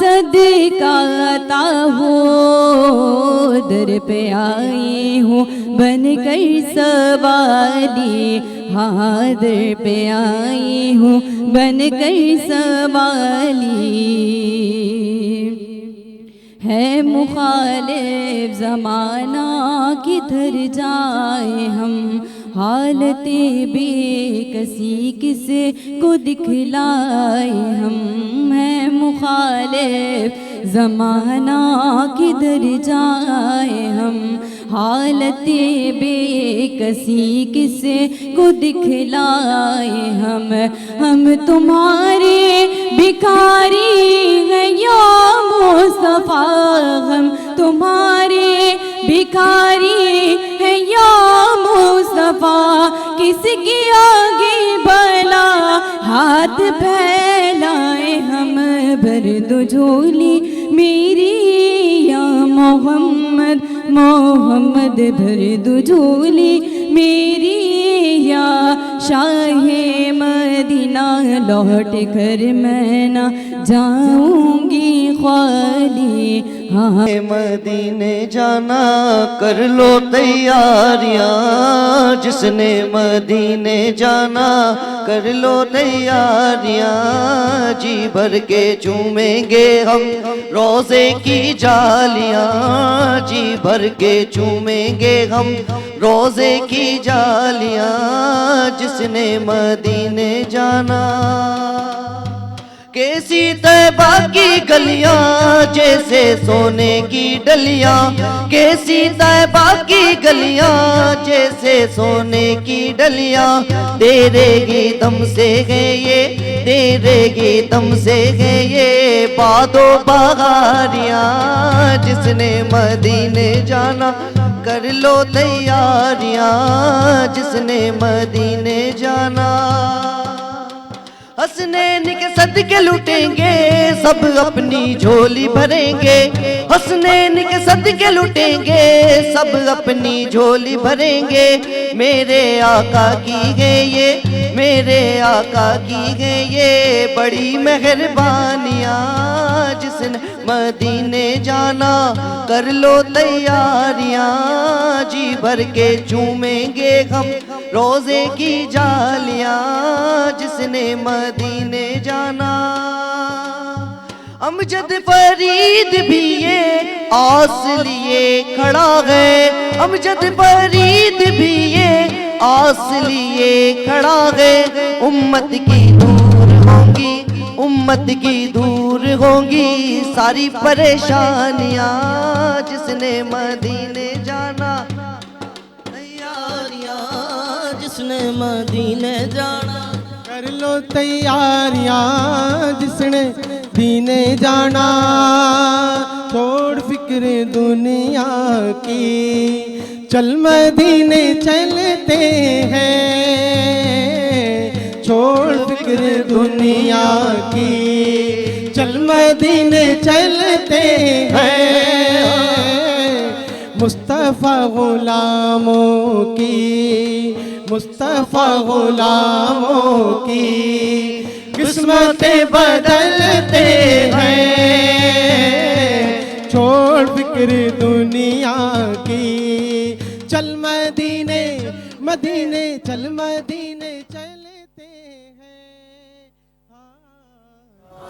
صدقہ عطا ہو، در پہ آئی ہوں بن کر سوالی، ہاں در پہ آئی ہوں بن کر سوالی۔ ہے مخالف زمانہ کدھر جائے ہم، حالت بے کسی کس کو دکھلائے ہم، ہے مخالف زمانہ کدھر جائے ہم، حالت بے کسی کس کو دکھلائے ہم تمہارے بھکاری ہیں یا مصطفیٰ، ہم تمہارے بھکاری ہیں یا مصطفیٰ، کس کی آگے بلا ہاتھ پھیلائے ہم، بھر دو جھولی میری یا محمد محمد، بھر دو جھولی میری یا شاہ مدینہ، لوٹ کر میں نہ جاؤں گی خالی، ہاں مدینے جانا کر لو تیاریاں، جس نے مدینے جانا کر لو تیاریاں، جی بھر کے چومیں گے ہم روزے کی جالیاں، جی بھر کے چومیں گے ہم روزے کی جالیاں، جس نے مدینے جانا۔ کیسی طیبہ کی گلیاں جیسے سونے کی ڈلیاں، کیسی طیبہ کی گلیاں جیسے سونے کی ڈلیاں، تیرے ہی دم سے ہے یہ، تیرے ہی دم سے ہے یہ باد و بہاریاں، جس نے مدینے جانا کر لو تیاریاں، جس نے مدینے جانا۔ حسنین کے صدقے لوٹیں گے سب اپنی جھولی بھریں گے، حسنین کے صدقے لوٹیں گے سب اپنی جھولی بھریں گے، میرے آقا کی ہے یہ، میرے آقا کی ہے یہ بڑی مہربانیاں، جس نے مدینے جانا کر لو تیاریاں، جی بھر کے چومیں گے ہم روزے کی جالیاں، جس نے مدینے جانا۔ امجد فرید بھی یہ آس لیے کھڑا ہے، امجد فرید بھی یہ آس لیے کھڑا ہے، امت کی دور ہوں گی، امت کی دور ہوں گی ساری پریشانیاں، جس نے مدینے جانا تیاریاں، جس نے مدینے جانا کر لو تیاریاں، جس نے دینے جانا، چھوڑ فکر دنیا کی چل مدینے چلتے ہیں، چھوڑ فکر دنیا کی چل مدینے چلتے ہیں، مصطفیٰ غلاموں کی، مصطفیٰ غلاموں کی قسمتیں بدلتے ہیں، چھوڑ فکر دنیا کی چل مدینے مدینے چل مدینے